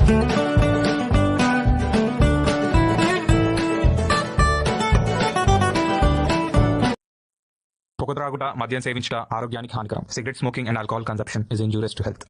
పొగ మద్యం సేవించట ఆరోగ్యానికి హానికరం. Cigarette smoking and alcohol consumption is injurious to health.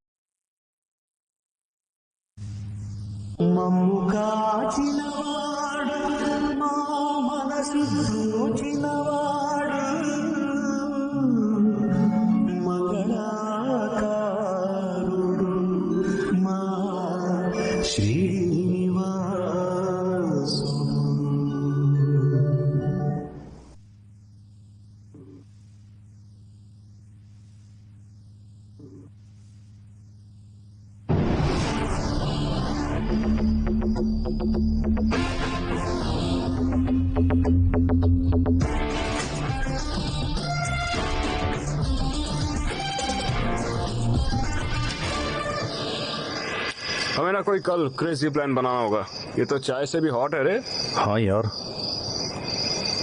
हमें ना कोई कल क्रेजी प्लान बनाना होगा. ये तो चाय से भी हॉट है रे. हाँ यार,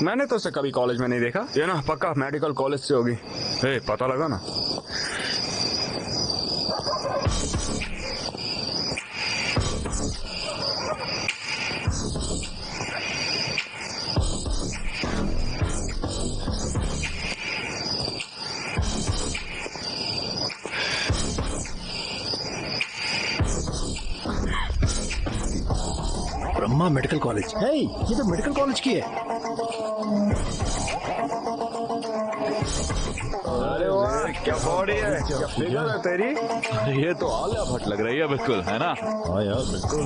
मैंने तो उसे कभी कॉलेज में नहीं देखा. ये ना पक्का मेडिकल कॉलेज से होगी. पता लगा ना. Brahma medical college. हे, ये तो मेडिकल कॉलेज की है. अरे वाह, क्या बॉडी है, क्या फिगर है तेरी. ये तो आलिया भट्ट लग रही है बिल्कुल, है ना. हाँ यार बिल्कुल.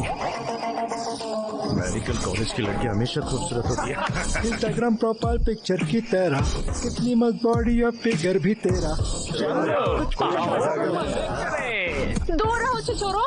मेडिकल कॉलेज की लड़की हमेशा खूबसूरत होती है. इंस्टाग्राम प्रोफाइल पिक्चर की तरह, कितनी मस्त बॉडी और फिगर भी तेरा. दूर रहो छोरो.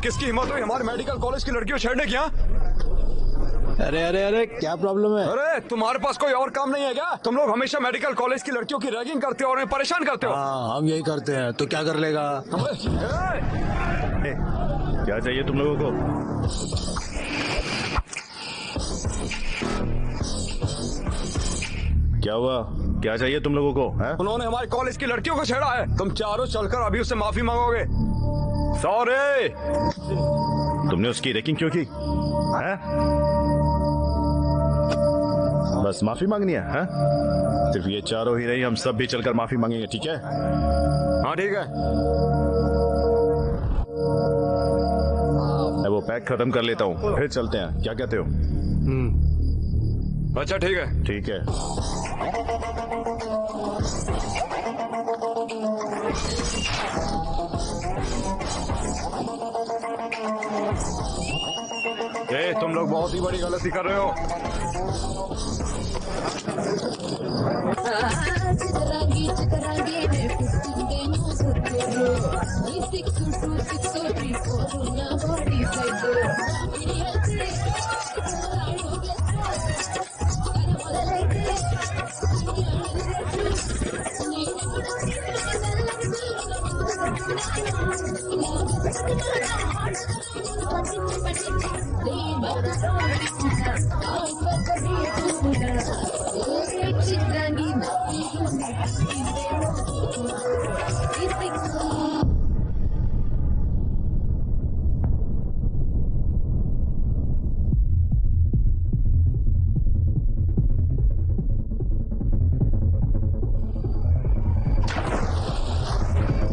किसकी हिम्मत हुई हमारे मेडिकल कॉलेज की लड़कियों छेड़ने की. अरे अरे अरे, क्या प्रॉब्लम है? अरे तुम्हारे पास कोई और काम नहीं है क्या? तुम लोग हमेशा मेडिकल कॉलेज की लड़कियों की रैगिंग करते हो और उन्हें परेशान करते हो. हाँ, हम यही करते हैं. तो क्या कर लेगा? क्या चाहिए तुम लोगों को? क्या हुआ? क्या चाहिए तुम लोगों को? है? उन्होंने हमारे कॉलेज की लड़कियों को छेड़ा है. तुम चारों चलकर अभी उससे माफी मांगोगे. सॉरी. तुमने उसकी रैगिंग क्यों की? है? बस माफी मांगनी है? सिर्फ ये चारों ही नहीं, हम सब भी चलकर माफी मांगेंगे. ठीक है? हाँ ठीक है. मैं वो पैक खत्म कर लेता हूँ, फिर चलते हैं. क्या कहते हो? अच्छा ठीक है. ठीक है. तुम लोग बहुत ही बड़ी गलती कर रहे हो.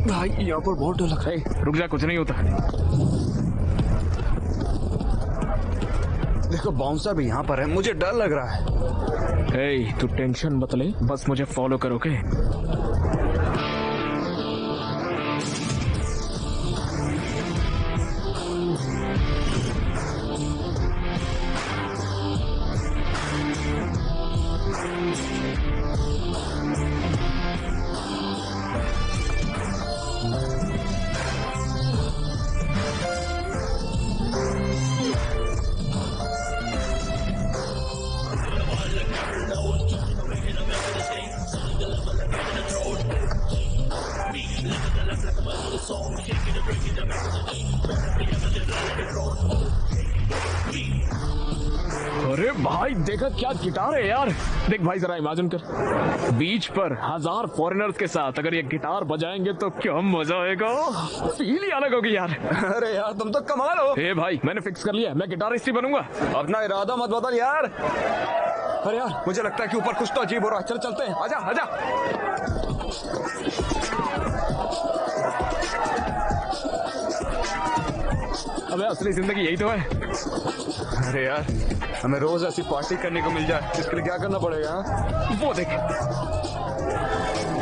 भाई यहाँ पर बहुत डर लग रहा है. रुक जा, कुछ नहीं होता. देखो बाउंसर भी यहाँ पर है. मुझे डर लग रहा है. तू टेंशन मत ले, बस मुझे फॉलो करोगे. अरे भाई देखा क्या गिटार है यार। देख भाई जरा इमेजिन कर, बीच पर 1000 फॉरेनर्स के साथ अगर ये गिटार बजाएंगे तो क्या मजा आएगा। फील ही अलग होगी यार। अरे यार तुम तो कमाल हो। ए भाई मैंने फिक्स कर लिया, मैं गिटारिस्ट ही बनूंगा। अपना इरादा मत बदल यार। अरे यार मुझे लगता है कि ऊपर कुछ तो अजीब हो रहा है। चल चलते हैं, आजा आजा। अबे असली जिंदगी यही तो है। अरे यार हमें रोज ऐसी पार्टी करने को मिल जाए, इसके लिए क्या करना पड़ेगा? हाँ? वो देख,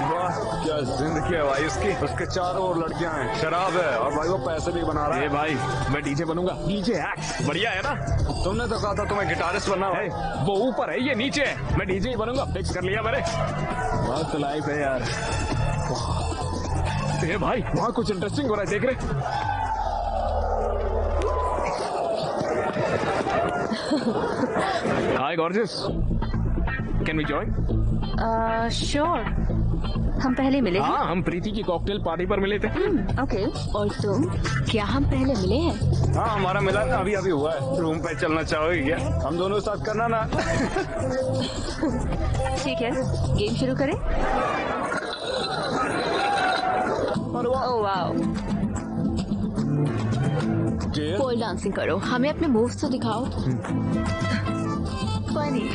वाह क्या जिंदगी है भाई उसकी। उसके चारों ओर लड़कियां हैं, शराब है और भाई वो पैसे भी बना रहा ए है। भाई मैं डीजे बनूंगा, डीजे एक्ट बढ़िया है ना। तुमने तो कहा था तुम्हें गिटारिस्ट बनना है। ए, वो ऊपर है ये नीचे है, मैं डीजे ही बनूंगा, फिक्स कर लिया मैंने। मस्त लाइफ है यार। ए भाई वहाँ कुछ इंटरेस्टिंग हो रहा है, देख रहे। Hi gorgeous, can we join? Sure. हम पहले मिले हैं? हाँ हम प्रीति की कॉकटेल पार्टी पर मिले थे। ओके। और तुम, क्या हम पहले मिले हैं? हाँ हमारा मिला अभी अभी हुआ है। रूम पे चलना चाहोगे क्या? हम दोनों साथ करना ना। ठीक है, गेम शुरू करें। ओह वाओ, पोल डांसिंग करो, हमें अपने मूव्स तो दिखाओ। फनी।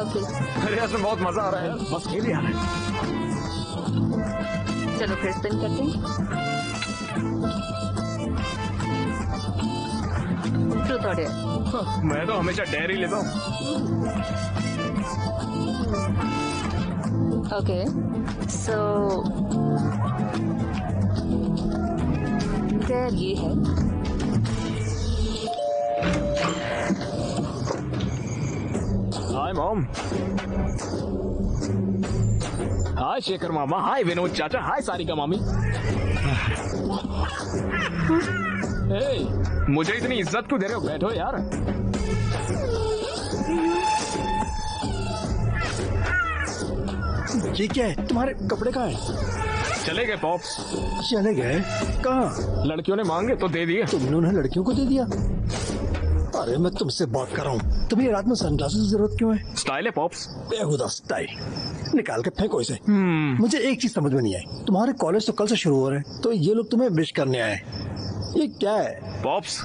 ओके अरे इसमें बहुत मजा आ रहा है। बस खेल यार। चलो फिर स्पिन करते हैं। ट्रूथ और डेयर। मैं तो हमेशा डेयर ही लेता हूँ। ओके सो डेयर ये है। Hi mom. हाय शेखर मामा, हाय विनोद चाचा, हाय सारिका मामी। ए, मुझे इतनी इज्जत क्यों दे रहे हो? बैठो यार। ये क्या है? तुम्हारे कपड़े कहाँ हैं? चले गए पॉप्स। चले गए? कहाँ? लड़कियों ने मांगे तो दे दिए। तुमने उन्हें लड़कियों को दे दिया? अरे मैं तुमसे बात कर रहा हूँ। तुम्हें रात में सनग्लासेस की जरूरत क्यों है? स्टाइल है पॉप्स। बेहुदा स्टाइल। निकाल के फेंको इसे। मुझे एक चीज समझ में नहीं आई, तुम्हारे कॉलेज तो कल से शुरू हो रहे हैं, तो ये लोग तुम्हें विश करने आए, ये क्या है? पॉप्स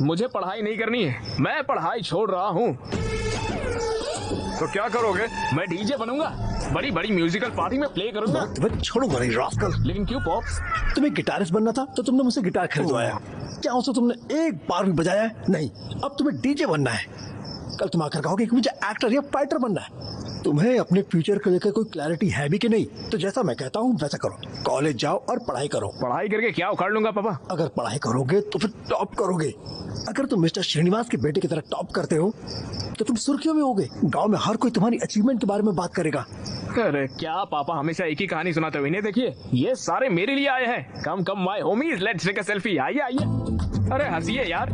मुझे पढ़ाई नहीं करनी है, मैं पढ़ाई छोड़ रहा हूँ। तो क्या करोगे? मैं डीजे बनूंगा, बड़ी बड़ी म्यूजिकल पार्टी में प्ले करूंगा। मैं तुम्हें छोड़ूंगा नहीं रास्कल। लेकिन क्यों पॉप्स? तुम्हें गिटारिस्ट बनना था तो तुमने मुझसे गिटार खरीदवाया, क्या उसे तुमने एक बार भी बजाया है? नहीं। अब तुम्हें डीजे बनना है, कल तुम आकर कहोगे कि मुझे एक्टर या फाइटर बनना है। तुम्हें अपने फ्यूचर को लेकर कोई क्लैरिटी है भी कि नहीं? तो जैसा मैं कहता हूँ वैसा करो, कॉलेज जाओ और पढ़ाई करो। पढ़ाई करके क्या उखाड़ लूंगा पापा? अगर पढ़ाई करोगे तो फिर टॉप करोगे। अगर तुम मिस्टर श्रीनिवास के बेटे की तरह टॉप करते हो तो तुम सुर्खियों में होगे, गांव में हर कोई तुम्हारी अचीवमेंट के बारे में बात करेगा। अरे क्या पापा हमेशा एक ही कहानी सुनाते हो? इन्हें देखिए, ये सारे मेरे लिए आए हैं। Come come my homies, let's take a selfie. आइए आइए, अरे हंसिए यार।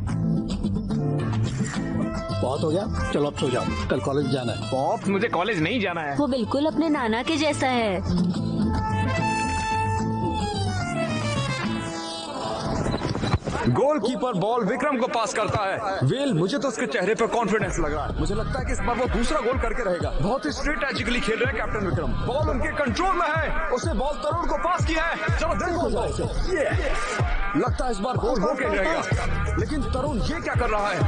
बहुत हो गया, चलो अब सो जाओ, कल कॉलेज जाना है। पॉप्स मुझे कॉलेज नहीं जाना है। वो बिल्कुल अपने नाना के जैसा है। गोलकीपर बॉल विक्रम को पास करता है। वेल मुझे तो उसके चेहरे पर कॉन्फिडेंस लग रहा है। मुझे लगता है कि इस बार वो दूसरा गोल करके रहेगा। बहुत ही स्ट्रेटेजिकली खेल रहे हैं कैप्टन विक्रम। बॉल उनके कंट्रोल में है, उसने बॉल तरुण को पास किया है। चलो देखो ये लगता है इस बार गोल होके रहेगा, लेकिन तरुण ये क्या कर रहा है?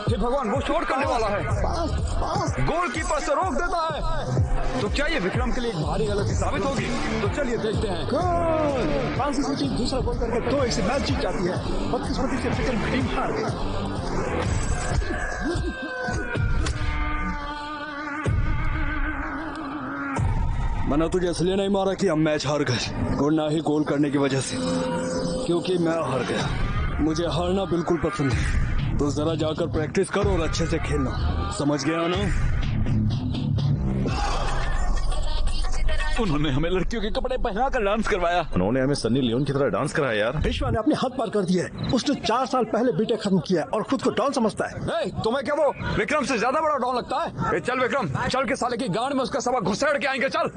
हे भगवान, वो शॉट करने वाला है, गोलकीपर से रोक देता है। तो क्या ये विक्रम के लिए एक भारी गलती साबित होगी? तो चलिए देखते हैं। फ्रांस सिटी दूसरा गोल करके 2-1 से मैच जीत जाती है। बदकिस्मती से विक्रम की टीम हार गई। मैंने तुझे इसलिए नहीं मारा कि हम मैच हार गए, और ना ही गोल करने की वजह से, क्योंकि मैं हार गया। मुझे हारना बिल्कुल पसंद है। तो जरा जाकर प्रैक्टिस करो और अच्छे से खेलना, समझ गया ना? उन्होंने हमें लड़कियों के कपड़े पहना कर डांस करवाया। उन्होंने हमें सन्नी लियोन की तरह डांस कराया यार। विश्वा ने अपने हाथ पार कर दिया है। उसने 4 साल पहले बीटेक खत्म किया और खुद को डॉन समझता है। तुम्हें क्या वो विक्रम से ज्यादा बड़ा डॉन लगता है? चल विक्रम, चल के साले की गांड में उसका सबक घुसेड़ के आएंगे। चल।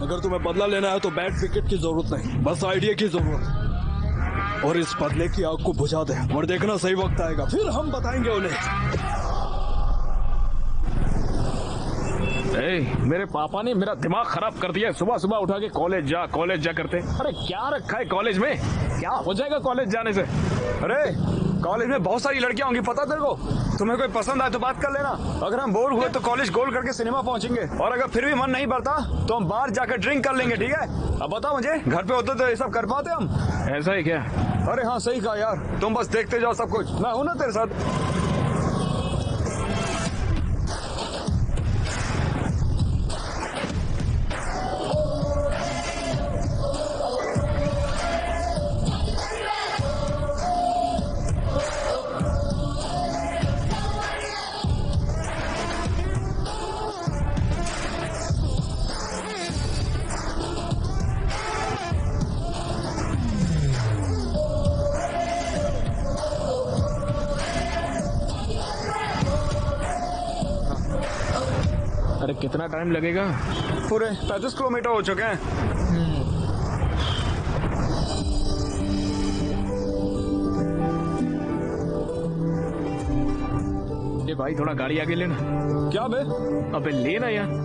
अगर तुम्हें बदला लेना है तो बैट विकेट की जरूरत नहीं, बस आइडिया की जरूरत। और इस बदले की आग को बुझा दे और देखना सही वक्त आएगा, फिर हम बताएंगे उन्हें। मेरे पापा ने मेरा दिमाग खराब कर दिया। सुबह सुबह उठा के कॉलेज जा करते। अरे क्या रखा है कॉलेज में? क्या हो जाएगा कॉलेज जाने से? अरे कॉलेज में बहुत सारी लड़कियां होंगी, पता तेरे को। तुम्हें कोई पसंद आए तो बात कर लेना। अगर हम बोर हुए तो कॉलेज गोल करके सिनेमा पहुंचेंगे, और अगर फिर भी मन नहीं भरता तो हम बाहर जाकर ड्रिंक कर लेंगे, ठीक है? अब बताओ मुझे, घर पे होते तो ये सब कर पाते हम? ऐसा ही क्या? अरे हाँ सही कहा यार, तुम बस देखते जाओ सब कुछ, मैं हूं ना तेरे साथ। अरे कितना टाइम लगेगा? पूरे 35 किलोमीटर हो चुके हैं। ये भाई थोड़ा गाड़ी आगे लेना। क्या बे? अबे लेना यार।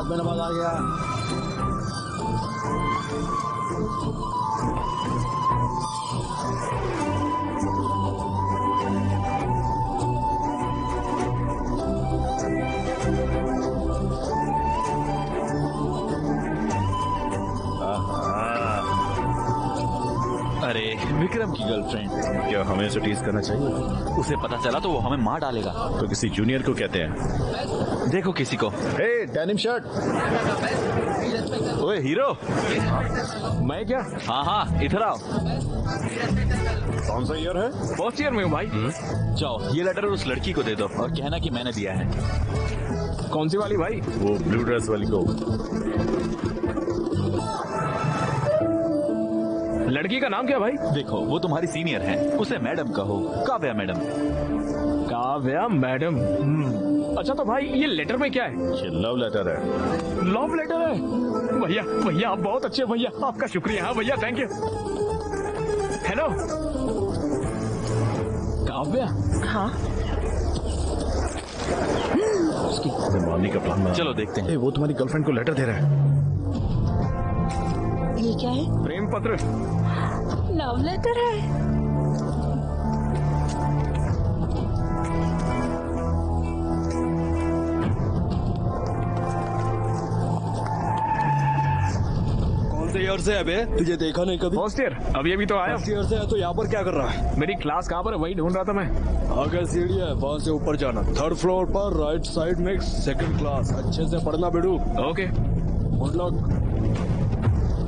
नमाज आ गया। अरे विक्रम की गर्लफ्रेंड। क्या हमें उसे टीज करना चाहिए? उसे पता चला तो वो हमें मार डालेगा। तो किसी जूनियर को कहते हैं। देखो किसी को। हे डेनिम शर्ट। ओए हीरो। मैं क्या? हाँ हाँ इधर आओ। कौन सा ईयर है? फर्स्ट ईयर में हूँ भाई। जाओ ये लेटर उस लड़की को दे दो और कहना कि मैंने दिया है। कौन सी वाली भाई? वो ब्लू ड्रेस वाली को। लड़की का नाम क्या भाई? देखो वो तुम्हारी सीनियर है, उसे मैडम कहो। काव्या मैडम। काव्या मैडम। अच्छा तो भाई ये लेटर में क्या है? ये लव लेटर है। लव लेटर है? भैया भैया आप बहुत अच्छे भैया, आपका शुक्रिया। हाँ भैया थैंक यू। हेलो काव्या। हाँ उसकी मारने का प्लान बना। चलो देखते हैं। वो तुम्हारी गर्लफ्रेंड को लेटर दे रहा है। ये क्या है? प्रेम पत्र। लव लेटर है? कौन से ईयर से है बे? तुझे देखा नहीं कभी? First year. अब ये भी तो आया। फर्स्ट ईयर से है तो यहाँ पर क्या कर रहा है? मेरी क्लास कहाँ पर है वही ढूंढ रहा था मैं। आगे सीढ़ी है, वहाँ से ऊपर जाना। 3rd फ्लोर पर राइट साइड में 2nd क्लास। अच्छे से पढ़ना बेडू। Okay good luck.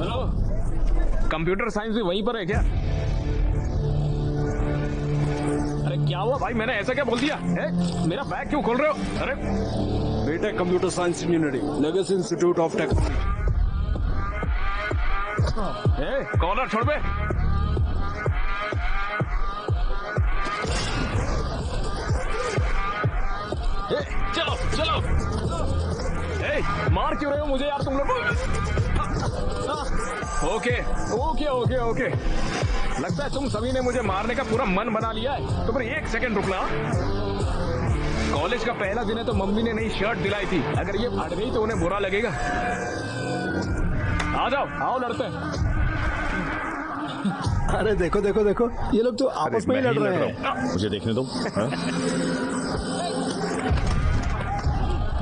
Hello computer science भी वहीं पर है क्या? अरे क्या हुआ भाई, मैंने ऐसा क्या बोल दिया है? मेरा बैग क्यों खोल रहे हो? अरे BTech computer science engineering, legacy institute of technology. Collar छोड़ बे। तुम लोग। ओके ओके ओके ओके, लगता है तुम सभी ने मुझे मारने का पूरा मन बना लिया है। तो फिर एक सेकंड रुकना। कॉलेज का पहला दिन है तो मम्मी ने नई शर्ट दिलाई थी, अगर ये फट गई तो उन्हें बुरा लगेगा। आ जाओ, आओ लड़ते हैं। अरे देखो देखो देखो, ये लोग तो आपस में ही लड़ रहे हैं। मुझे देखने दो। हाँ?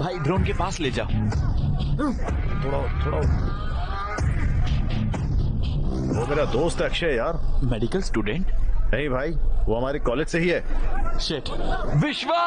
भाई ड्रोन के पास ले जाओ। थोड़ा थोड़ा, वो मेरा दोस्त है अक्षय यार। Medical student? नहीं भाई, वो हमारे कॉलेज से ही है। शिट। विश्वा!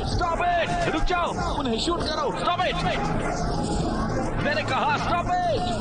Stop it! रुक जाओ, उन्हें शूट करो। Stop it! मैंने कहा स्टॉप इट!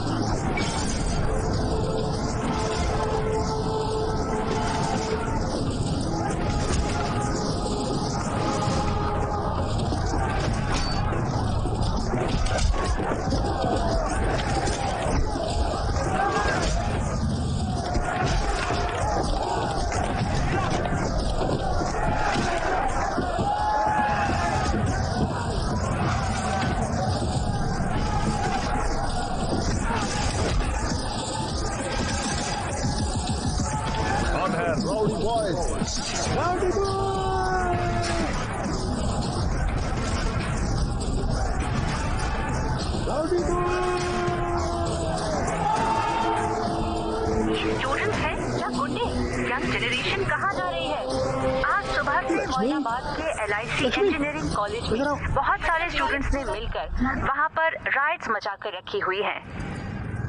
जनरेशन कहाँ जा रही है? आज सुबह से मोइनाबाद के LIC इंजीनियरिंग कॉलेज में बहुत सारे स्टूडेंट्स ने मिलकर वहाँ पर राइट्स मचा कर रखी हुई है।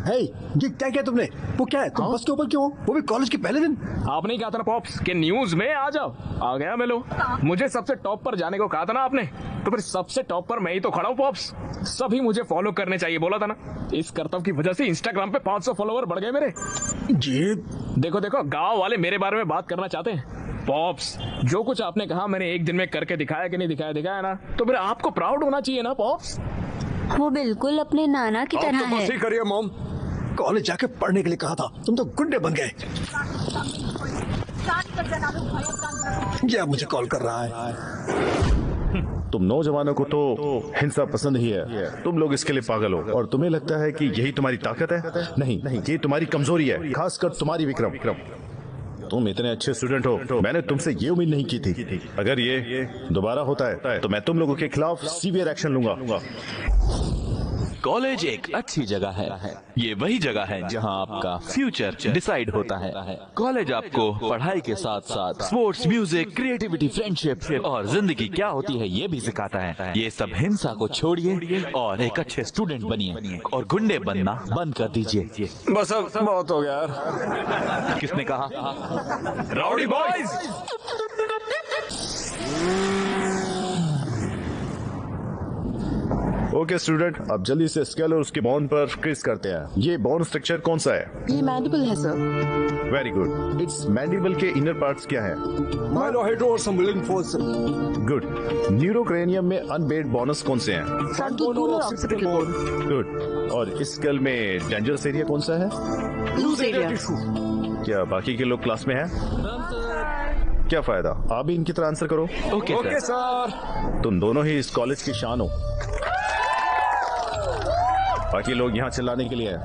हे, ये क्या किया तुमने? वो क्या है? तुम बस के ऊपर क्यों हो? वो भी कॉलेज के पहले दिन? आपने ही कहा था ना पॉप्स कि न्यूज में आ जाओ। आ गया मैं लो। मुझे सबसे टॉप पर जाने को कहा था ना आपने, तो फिर सबसे टॉप पर मैं ही तो खड़ा हूँ पॉप्स। सभी मुझे फॉलो करने चाहिए बोला था ना। इस करतब की वजह से इंस्टाग्राम पे 500 फॉलोवर बढ़ गए मेरे। जी देखो देखो, गाँव वाले मेरे बारे में बात करना चाहते हैं। पॉप्स, जो कुछ आपने कहा मैंने एक दिन में करके दिखाया कि नहीं दिखाया? दिखाया ना, तो फिर आपको प्राउड होना चाहिए ना पॉप्स। वो बिल्कुल अपने नाना की तरह है। बस ही करिए मॉम, कॉलेज जाके पढ़ने के लिए कहा था, तुम तो गुंडे बन गए। ये मुझे कॉल कर रहा है। तुम नौजवानों को तो हिंसा पसंद ही है। तुम लोग इसके लिए पागल हो और तुम्हें लगता है कि यही तुम्हारी ताकत है। नहीं, ये तुम्हारी कमजोरी है, खासकर तुम्हारी विक्रम। तुम इतने अच्छे स्टूडेंट हो, मैंने तुमसे ये उम्मीद नहीं की थी। अगर ये दोबारा होता है तो मैं तुम लोगों के खिलाफ सीवियर एक्शन लूंगा। कॉलेज एक अच्छी जगह है। ये वही जगह है जहां आपका फ्यूचर डिसाइड होता है। कॉलेज आपको पढ़ाई के साथ साथ स्पोर्ट्स, म्यूजिक, क्रिएटिविटी, फ्रेंडशिप और जिंदगी क्या होती है ये भी सिखाता है। ये सब हिंसा को छोड़िए और एक अच्छे स्टूडेंट बनिए और गुंडे बनना बंद कर दीजिए। बस अब बहुत हो गया यार। किसने कहा? Rowdy boys. ओके स्टूडेंट, अब जल्दी से स्केल और उसके बॉन्ड पर क्रिस करते हैं। ये बॉन्ड स्ट्रक्चर कौन सा है? ये मैंडिबल है sir. Very good. It's mandible के इनर पार्ट्स क्या है? माइलोहेड्रो और सिम्बलिंग फोर्स। गुड। न्यूरोक्रेनियम में अनबेड बोनस कौन से हैं? फ्रंटल बोन और ऑक्सीपिटल बोन। गुड। और इस स्केल में डेंजरस एरिया कौन सा है? Loose area. क्या बाकी के लोग क्लास में हैं? क्या फायदा, आप भी इनकी तरह आंसर करो। Okay sir. तुम दोनों ही इस कॉलेज की शान हो। बाकी लोग यहाँ चिल्लाने के लिए हैं।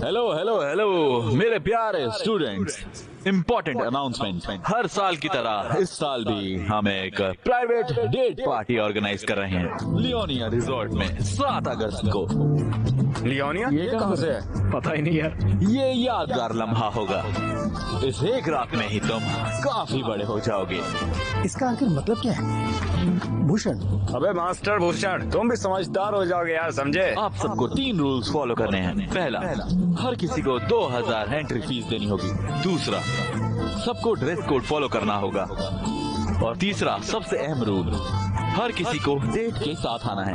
हेलो हेलो हेलो मेरे प्यारे स्टूडेंट्स, इम्पोर्टेंट अनाउंसमेंट। हर साल की तरह इस साल भी हम एक प्राइवेट डेट पार्टी ऑर्गेनाइज कर रहे हैं लियोनिया रिजॉर्ट में 7 अगस्त को। लियोनिया ये कहाँ से है? पता ही नहीं यार। ये यादगार लम्हा होगा। इस एक रात में ही तुम काफी बड़े हो जाओगे। इसका आखिर मतलब क्या है भूषण? अबे मास्टर भूषण, तुम भी समझदार हो जाओगे यार, समझे? आप सबको 3 रूल्स फॉलो करने हैं। पहला, हर किसी को 2000 एंट्री फीस देनी होगी। दूसरा, सबको ड्रेस कोड फॉलो करना होगा। और तीसरा, सबसे अहम रूल, हर किसी को डेट के साथ आना है।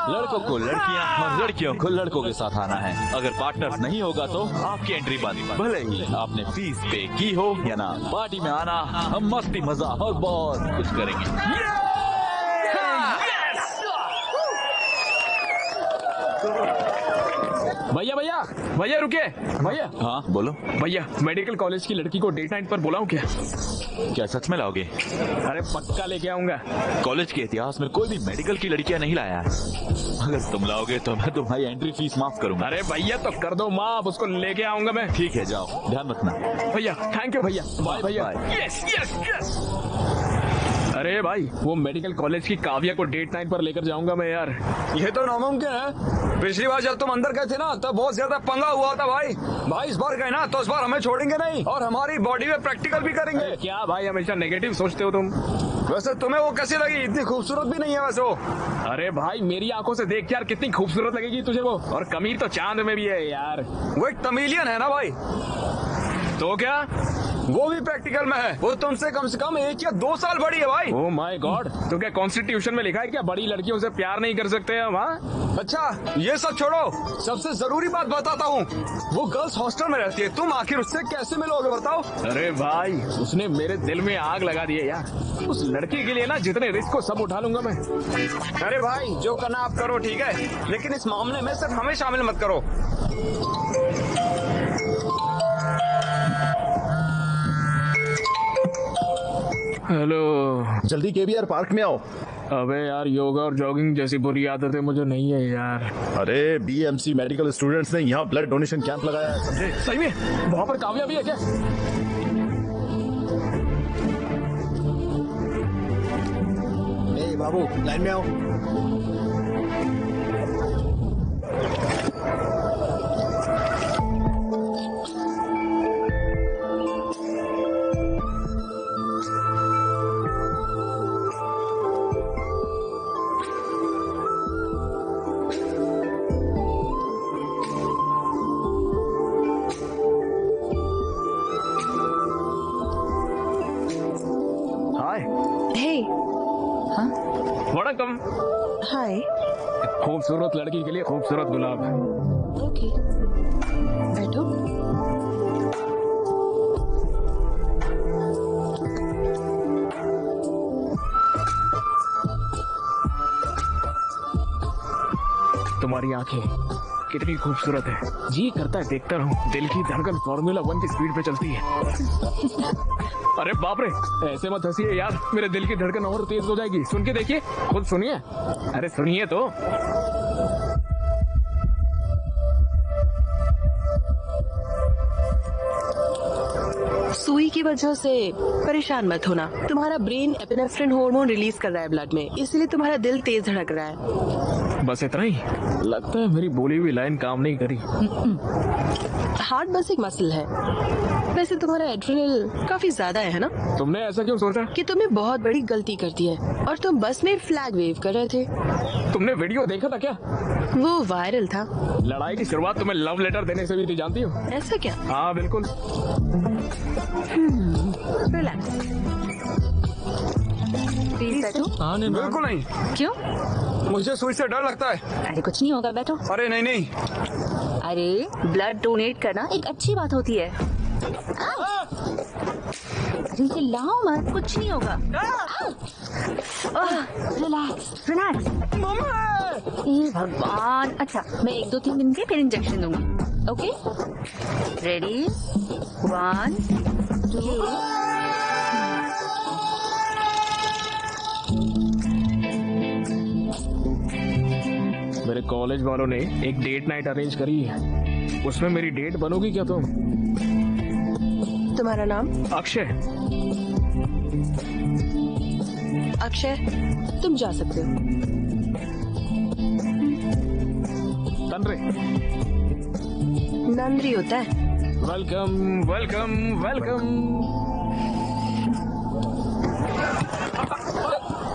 लड़कों को लड़कियां और लड़कियों को लड़कों के साथ आना है। अगर पार्टनर नहीं होगा तो आपकी एंट्री बंद, भले ही आपने फीस पे की हो या ना। पार्टी में आना, हम मस्ती मजाक और बहुत कुछ करेंगे। भैया भैया भैया रुके भैया। हाँ बोलो भैया, मेडिकल कॉलेज की लड़की को डेट नाइट पर बुलाऊं क्या? क्या सच में लाओगे? अरे पक्का लेके आऊंगा। कॉलेज के इतिहास में कोई भी मेडिकल की लड़कियां नहीं लाया है। अगर तुम लाओगे तो मैं तुम्हारी एंट्री फीस माफ करूंगा। अरे भैया तो कर दो माफ, उसको लेके आऊंगा मैं। ठीक है, जाओ, ध्यान रखना। भैया थैंक यू भैया। बाय भैया। Yes yes yes. अरे भाई, वो मेडिकल कॉलेज की काव्या को डेट नाइट पर लेकर जाऊंगा मैं यार। ये तो नामुमकिन है। पिछली बार जब तुम अंदर गए थे ना तब बहुत ज्यादा पंगा हुआ था भाई इस बार गए ना तो इस बार हमें छोड़ेंगे नहीं और हमारी बॉडी में प्रैक्टिकल भी करेंगे। क्या भाई हमेशा नेगेटिव सोचते हो तुम? वैसे तुम्हें वो कैसी लगी? इतनी खूबसूरत भी नहीं है वैसे वो। अरे भाई मेरी आंखों से देख यार, कितनी खूबसूरत लगेगी तुझे वो। और कमीर तो चांद में भी है यार। वो एक तमिलियन है ना भाई। तो क्या वो भी प्रैक्टिकल में है। वो तुमसे कम 1 या 2 साल बड़ी है भाई। ओह माय गॉड, तो क्या कॉन्स्टिट्यूशन में लिखा है क्या बड़ी लड़कियों से प्यार नहीं कर सकते हम? हाँ अच्छा ये सब छोड़ो, सबसे जरूरी बात बताता हूँ। वो गर्ल्स हॉस्टल में रहती है, तुम आखिर उससे कैसे मिलोगे बताओ? अरे भाई उसने मेरे दिल में आग लगा दी है यार। उस लड़की के लिए ना जितने रिस्क हो सब उठा लूंगा मैं। अरे भाई जो करना आप करो, ठीक है, लेकिन इस मामले में सिर्फ हमें शामिल मत करो। हेलो, जल्दी केबीआर पार्क में आओ। अबे यार, योगा और जॉगिंग जैसी बुरी आदतें मुझे नहीं है यार। अरे बीएमसी मेडिकल स्टूडेंट्स ने यहाँ ब्लड डोनेशन कैंप लगाया है, समझे? सही में? वहाँ पर काव्या भी है क्या? ए बाबू, लाइन में आओ। हाय। हे वड़कम। हाय। खूबसूरत लड़की के लिए खूबसूरत गुलाब। ओके बैठो। तुम्हारी आंखें कितनी खूबसूरत है, जी करता है देखता रहूं। दिल की धड़कन फॉर्मूला 1 की स्पीड पे चलती है। अरे बाप रे, ऐसे मत हंसिए यार, मेरे दिल की धड़कन और तेज हो जाएगी। सुन के देखिए, खुद सुनिए। अरे सुनिए तो। सुई की वजह से परेशान मत होना। तुम्हारा ब्रेन एपिनेफ्रिन हार्मोन रिलीज कर रहा है ब्लड में, इसलिए तुम्हारा दिल तेज धड़क रहा है। बस इतना ही? लगता है मेरी बोली हुई लाइन काम नहीं करी। हार्ट बस एक मसल है। वैसे तुम्हारा एड्रेनल काफी ज्यादा है ना? तुमने ऐसा क्यों सोचा? कि तुमने बहुत बड़ी गलती कर दी है और तुम बस में फ्लैग वेव कर रहे थे। तुमने वीडियो देखा था क्या? वो वायरल था। लड़ाई की शुरुआत तुम्हें लव लेटर देने से भी थी, जानती हो? ऐसा क्या? हाँ बिल्कुल। रिलैक्स। प्लीज बैठो। बिल्कुल नहीं। क्यों? मुझे सुई से डर लगता है। अरे कुछ नहीं होगा, बैठो। अरे नहीं नहीं। अरे ब्लड डोनेट करना एक अच्छी बात होती है। अरे चिल्लाओ मत, कुछ नहीं होगा। Relax relax. हे भगवान। अच्छा, मैं 1 2 3 दिन के फिर इंजेक्शन दूंगी। Okay, ready? 1 2। मेरे कॉलेज वालों ने एक डेट नाइट अरेंज करी है, उसमें मेरी डेट बनोगी क्या तुम? तुम्हारा नाम? अक्षय। अक्षय, तुम जा सकते हो। तनरे। नंदरी होता है। Welcome welcome welcome.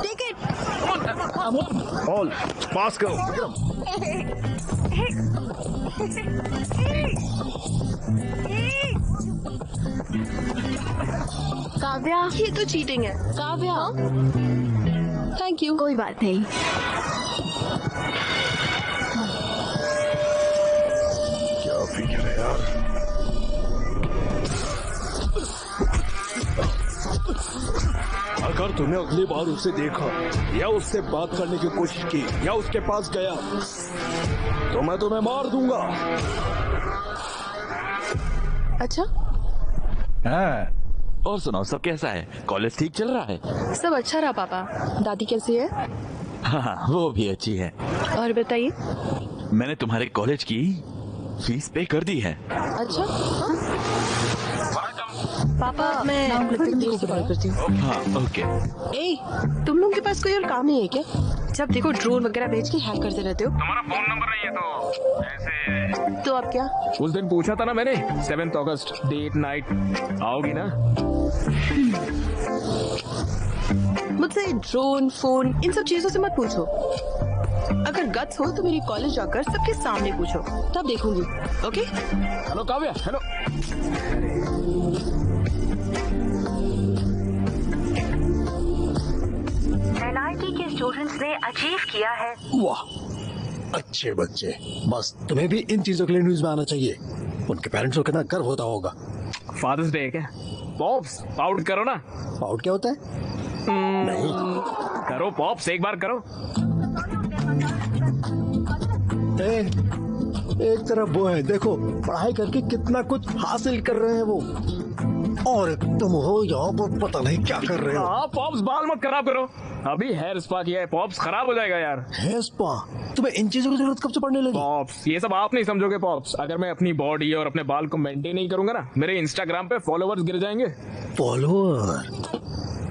Take it. All pass करो विक्रम। काव्या, ये तो चीटिंग है। काव्या। Thank you. कोई बात नहीं। क्या फिक्र है यार। अगर तूने अगली बार उसे देखा या उससे बात करने की कोशिश की या उसके पास गया तो मैं तुम्हें मार दूंगा। अच्छा, और सुनाओ, सब कैसा है? कॉलेज ठीक चल रहा है? सब अच्छा रहा पापा। दादी कैसी है? हाँ, वो भी अच्छी है। और बताइए। मैंने तुम्हारे कॉलेज की फीस पे कर दी है। अच्छा हाँ? पापा, मैं थोड़ी देर से कॉल करती हूँ। हाँ ओके। ए, तुम लोगों के पास कोई और काम नहीं है क्या? जब देखो ड्रोन वगैरह भेज के हैक करते रहते हो। तुम्हारा फोन नंबर नहीं है तो ऐसे। तो अब क्या? उस दिन पूछा था ना मैंने, 7 अगस्त डेट नाइट, आओगी ना? मुझसे ड्रोन, फोन, इन सब चीजों से मत पूछो। अगर गट्स हो तो मेरी कॉलेज जाकर सबके सामने पूछो, तब देखूंगी। Okay? Hello Kavya. Hello. NIT के स्टूडेंट्स ने अचीव किया है। वाह, अच्छे बच्चे। बस तुम्हें भी इन चीजों के लिए न्यूज में आना चाहिए। उनके पेरेंट्स को कितना गर्व होता होगा। फादर्स डे है क्या? पॉप्स आउट करो ना। आउट क्या होता है? नहीं करो पॉप्स, एक बार करो। एक तरफ वो है, देखो पढ़ाई करके कितना कुछ हासिल कर रहे हैं वो, और तुम हो यहाँ पर पता नहीं क्या कर रहे हो। हाँ पॉप्स, बाल मत खराब करो। अभी हेयर स्पा किया है, पॉप्स खराब हो जाएगा यार। Hair spa? तुम्हें इन चीजों की जरूरत कब से पड़ने लगी? पॉप्स, ये सब आप नहीं समझोगे पॉप्स। अगर मैं अपनी बॉडी और अपने बाल को मेंटेन नहीं करूंगा ना, मेरे इंस्टाग्राम पे फॉलोवर्स गिर जाएंगे। फॉलोवर?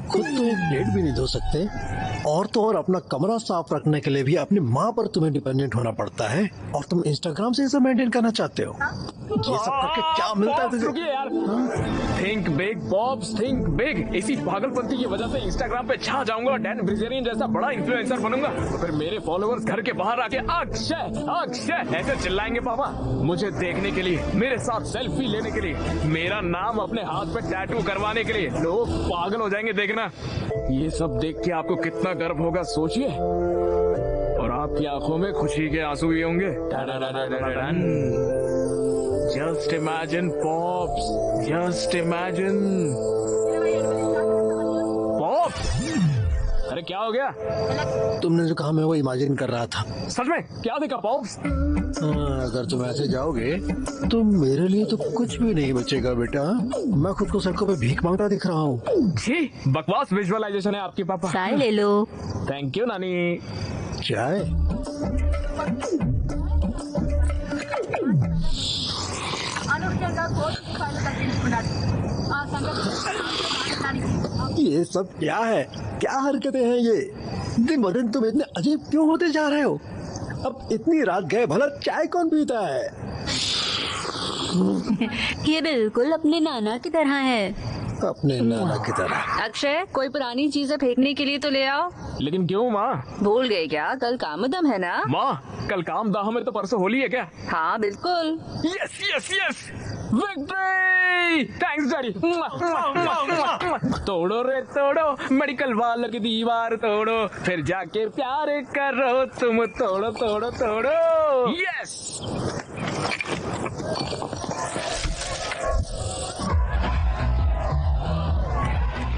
खुद तो एक प्लेट भी नहीं धो सकते, और तो और अपना कमरा साफ रखने के लिए भी अपनी माँ पर तुम्हें डिपेंडेंट होना पड़ता है, और तुम इंस्टाग्राम से इसे मेंटेन करना चाहते हो। ये सब करके क्या मिलता है तुझे? रुकिए यार। Think big pops, think big. इसी पागलपंती की वजह से इंस्टाग्राम पे छा जाऊंगा, डैन ब्रिजेरियन जैसा बड़ा इन्फ्लुएंसर बनूंगा, तो फिर मेरे फॉलोवर्स घर के बाहर आके अक्षय अक्षय ऐसे चिल्लाएंगे पापा, मुझे देखने के लिए, मेरे साथ सेल्फी लेने के लिए, मेरा नाम अपने हाथ पे टैटू करवाने के लिए। लोग पागल हो जाएंगे, देखना। ये सब देख के आपको कितना गर्व होगा सोचिए, और आपकी आंखों में खुशी के आंसू भी होंगे। Just imagine pops, just imagine pops. अरे क्या हो गया? तुमने जो कहा मैं वो इमेजिन कर रहा था। सच में क्या देखा पॉप्स? अगर तुम ऐसे जाओगे तो मेरे लिए तो कुछ भी नहीं बचेगा बेटा। मैं खुद को सड़कों पे भीख मांगता दिख रहा हूँ। जी बकवास विजुअलाइजेशन है आपके पापा। चाय ले लो। थैंक यू नानी। चाय? ये सब क्या है? क्या हरकतें हैं ये? दिन ब दिन तुम इतने अजीब क्यों होते जा रहे हो? अब इतनी रात गए भला चाय कौन पीता है? ये बिल्कुल अपने नाना की तरह है। अपने नाना की तरह। अक्षय, कोई पुरानी चीजें फेंकने के लिए तो ले आओ। लेकिन क्यों माँ? भूल गए क्या? कल कामदम है ना? माँ कल काम दाह में तो परसों होली है क्या? हाँ बिल्कुल। Yes yes yes, victory! Thanks daddy. तोड़ो रे तोड़ो, मेडिकल वालों की दीवार तोड़ो, फिर जाके प्यार करो तुम। तोड़ो तोड़ो तोड़ो। यस।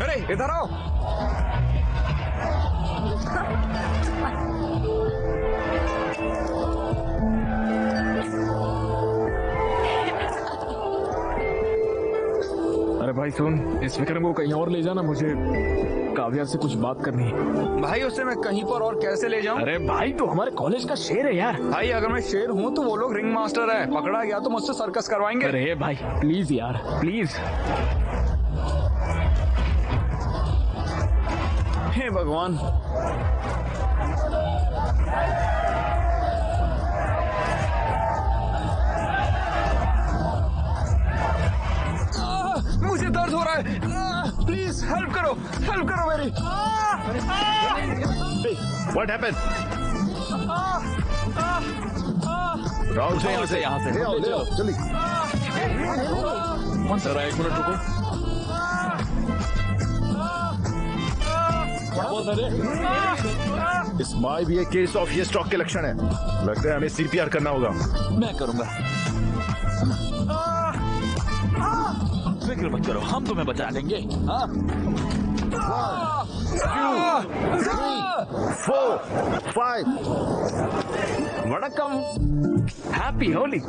अरे इधर आओ। अरे भाई सुन, इस विक्रम को कहीं और ले जाना, मुझे काव्या से कुछ बात करनी है। भाई उसे मैं कहीं पर और कैसे ले जाऊं? अरे भाई तो हमारे कॉलेज का शेर है यार। भाई अगर मैं शेर हूँ तो वो लोग रिंग मास्टर है, पकड़ा गया तो मुझसे सर्कस करवाएंगे। अरे भाई प्लीज यार प्लीज। हे भगवान। मुझे दर्द हो रहा है, प्लीज हेल्प करो मेरी। What happened? राहुल से यहाँ से ले आओ जल्दी। जरा एक मिनट रुको। इस माई भी एक केस ऑफ ये स्ट्रोक के लक्षण है। लगता है हमें सीपीआर करना होगा। मैं करूंगा। फिक्र मत करो, हम तुम्हें बचा लेंगे। हाँ 1, 2, 3, 4, 5। वड़कम, हैप्पी होली।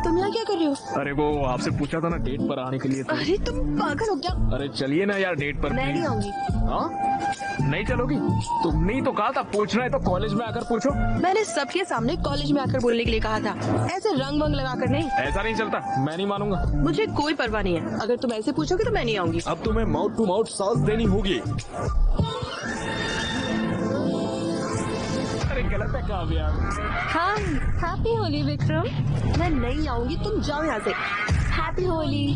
तुम यहाँ क्या कर रहे हो? अरे वो आपसे पूछा था ना डेट पर आने के लिए तो। अरे तुम पागल हो क्या? अरे चलिए ना यार डेट पर। मैं नहीं आऊंगी। हाँ नहीं चलोगी? तुमने ही तो कहा था पूछना है तो कॉलेज में आकर पूछो। मैंने सबके सामने कॉलेज में आकर बोलने के लिए कहा था, ऐसे रंग वंग लगा कर नहीं। ऐसा नहीं चलता, मैं नहीं मानूंगा। मुझे कोई परवाह नहीं है, अगर तुम ऐसे पूछोगे तो मैं नहीं आऊंगी। अब तुम्हें माउथ टू माउथ सांस देनी होगी। अरे गलत है काव्या। हाँ हैप्पी होली विक्रम। मैं नहीं आऊंगी, तुम जाओ यहाँ से। हैप्पी होली।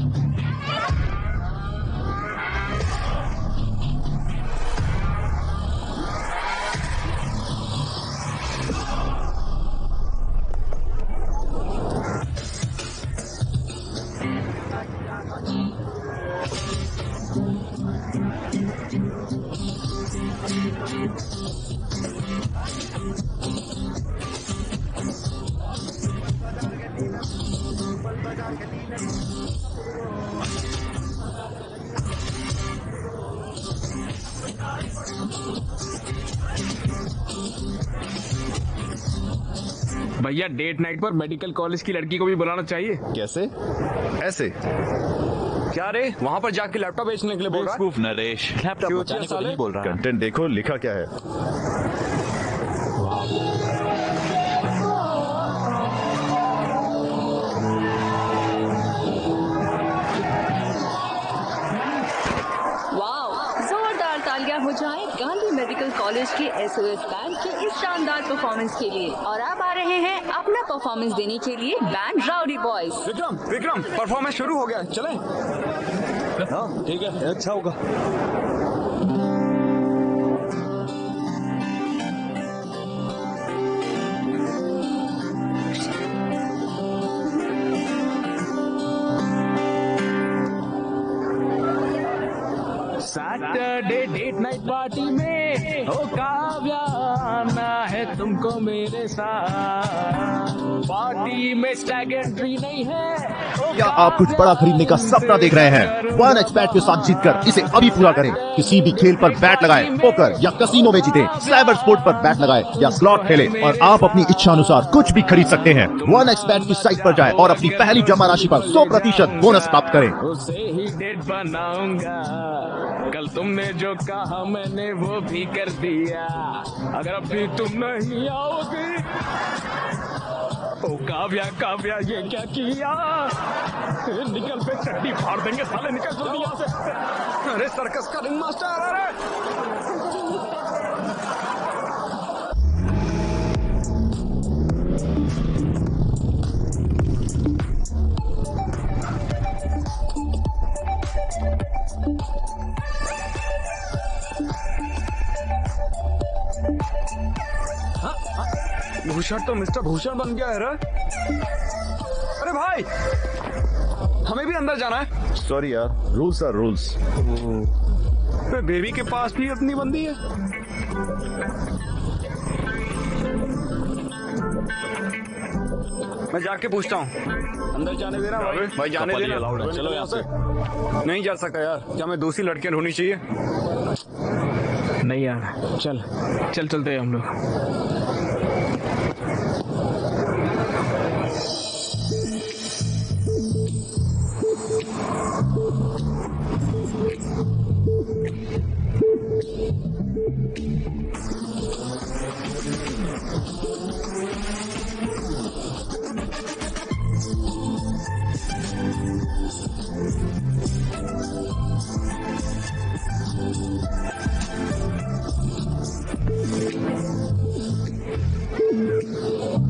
भैया डेट नाइट पर मेडिकल कॉलेज की लड़की को भी बुलाना चाहिए। कैसे? ऐसे? क्या रे, वहाँ पर जाके लैपटॉप बेचने के लिए बोल रहा है? बेवकूफ नरेश, लैपटॉप क्यों बचाने को साले? नहीं बोल रहा। कंटेंट देखो लिखा क्या है। जोरदार तालियां हो जाएं गांधी मेडिकल कॉलेज के एसओएस बैंड के इस शानदार परफॉर्मेंस के लिए। और अब आ रहे हैं अपना परफॉर्मेंस देने के लिए band rowdy boys. Vikram performance शुरू हो गया, चलें? हाँ ठीक है, अच्छा होगा। सैटरडे डेट नाइट पार्टी में ओ काव्या आना है तुमको मेरे साथ। पार्टी में स्टैग एंट्री नहीं है। क्या आप कुछ बड़ा खरीदने का सपना देख रहे हैं? 1xBet के साथ जीतकर इसे अभी पूरा करें। किसी भी खेल पर बैट लगाएं, पोकर या कसिनो में जीतें, साइबर स्पोर्ट पर बैट लगाएं या स्लॉट खेलें और आप अपनी इच्छा अनुसार कुछ भी खरीद सकते हैं। 1xBet की साइट पर जाएं और अपनी पहली जमा राशि पर 100% बोनस प्राप्त करें। उसे ही डेट बनाऊंगा। कल तुमने जो कहा मैंने वो भी कर दिया। अगर अभी तुम नहीं आओगे ओ काव्या काव्या ये क्या किया? निकल पे चड्डी फाड़ देंगे साले, निकल जल्दी यहाँ से। अरे सर्कस का रिंग मास्टर, अरे भूषण तो मिस्टर भूषण बन गया है रे। अरे भाई, हमें भी अंदर जाना है। सॉरी यार, रूल्स आर रूल्स। बेबी के पास भी अपनी बंदी है। मैं जाके पूछता हूँ। अंदर जाने देना भाई। भाई जाने देना। चलो यहाँ से। नहीं जा सकता यार। क्या मैं दूसरी लड़कियां ढूंढनी चाहिए? नहीं यार, चल चल चलते हैं हम लोग।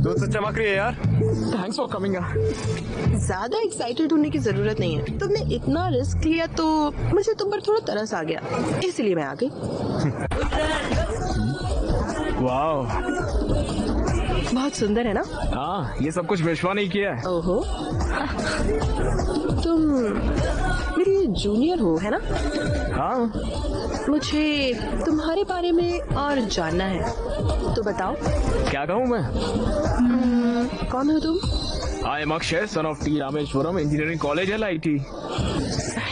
तो चमक रही है यार। Thanks for coming. ज्यादा एक्साइटेड होने की जरूरत नहीं है। तुमने इतना रिस्क लिया तो मुझे तुम पर थोड़ा तरस आ गया, इसलिए मैं आ गई। वाह, बहुत सुंदर है ना? हाँ, ये सब कुछ विश्वा नहीं किया है। ओहो, तुम मेरी जूनियर हो है ना? हाँ। मुझे तुम्हारे बारे में और जानना है, तो बताओ। क्या कहूँ मैं? कौन हो तुम? I am Akshay, son of T Rameswaram engineering college LIT।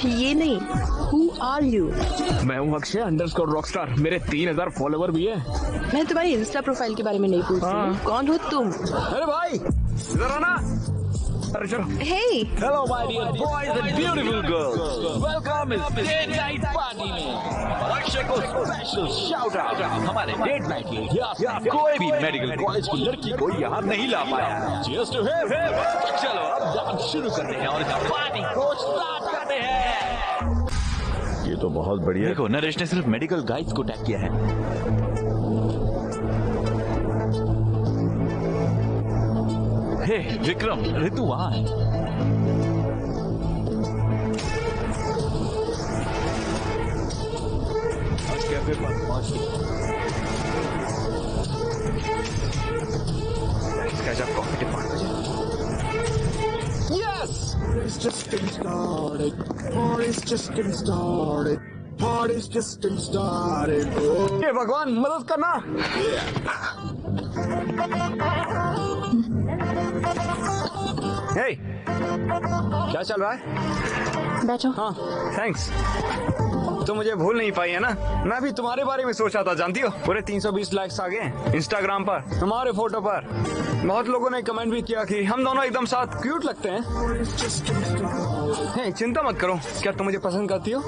ये नहीं, हु आर यू? मैं हूँ अक्षय अंडरस्कोर रॉकस्टार। मेरे 3000 फॉलोवर भी है। मैं तुम्हारी इंस्टा प्रोफाइल के बारे में नहीं पूछ रही हूँ। कौन हो तुम? अरे भाई इधर आना। अरे चलो। Hey! Hello my dear boys and beautiful girls. Welcome इस डेट नाइट पार्टी में। अक्षय को स्पेशल शाउट आउट हमारे डेट नाइट के लिए कोई भी मेडिकल कॉलेज की लड़की को यहाँ नहीं ला पाया। Cheers to him. चलो अब डांस शुरू करते हैं और इस पार्टी को स्टार्ट करते हैं। ये तो बहुत बढ़िया। देखो, नरेश ने सिर्फ मेडिकल गाइड्स को टैग किया है। हे विक्रम, ऋतु वहां है। कैफे पर पहुंच कॉफी के 5 बजे। Yes! It's just getting started. Party's just getting started. Party's just getting started. Oh. हे भगवान, मदद करना। हे, क्या चल रहा है? बैठो। हाँ, थैंक्स। तो मुझे भूल नहीं पाई है ना? मैं भी तुम्हारे बारे में सोचा था, जानती हो? पूरे 320 लाइक्स आ गए इंस्टाग्राम पर तुम्हारे फोटो पर। बहुत लोगों ने कमेंट भी किया कि हम दोनों एकदम साथ क्यूट लगते हैं। हे, चिंता मत करो। क्या तुम मुझे पसंद करती हो?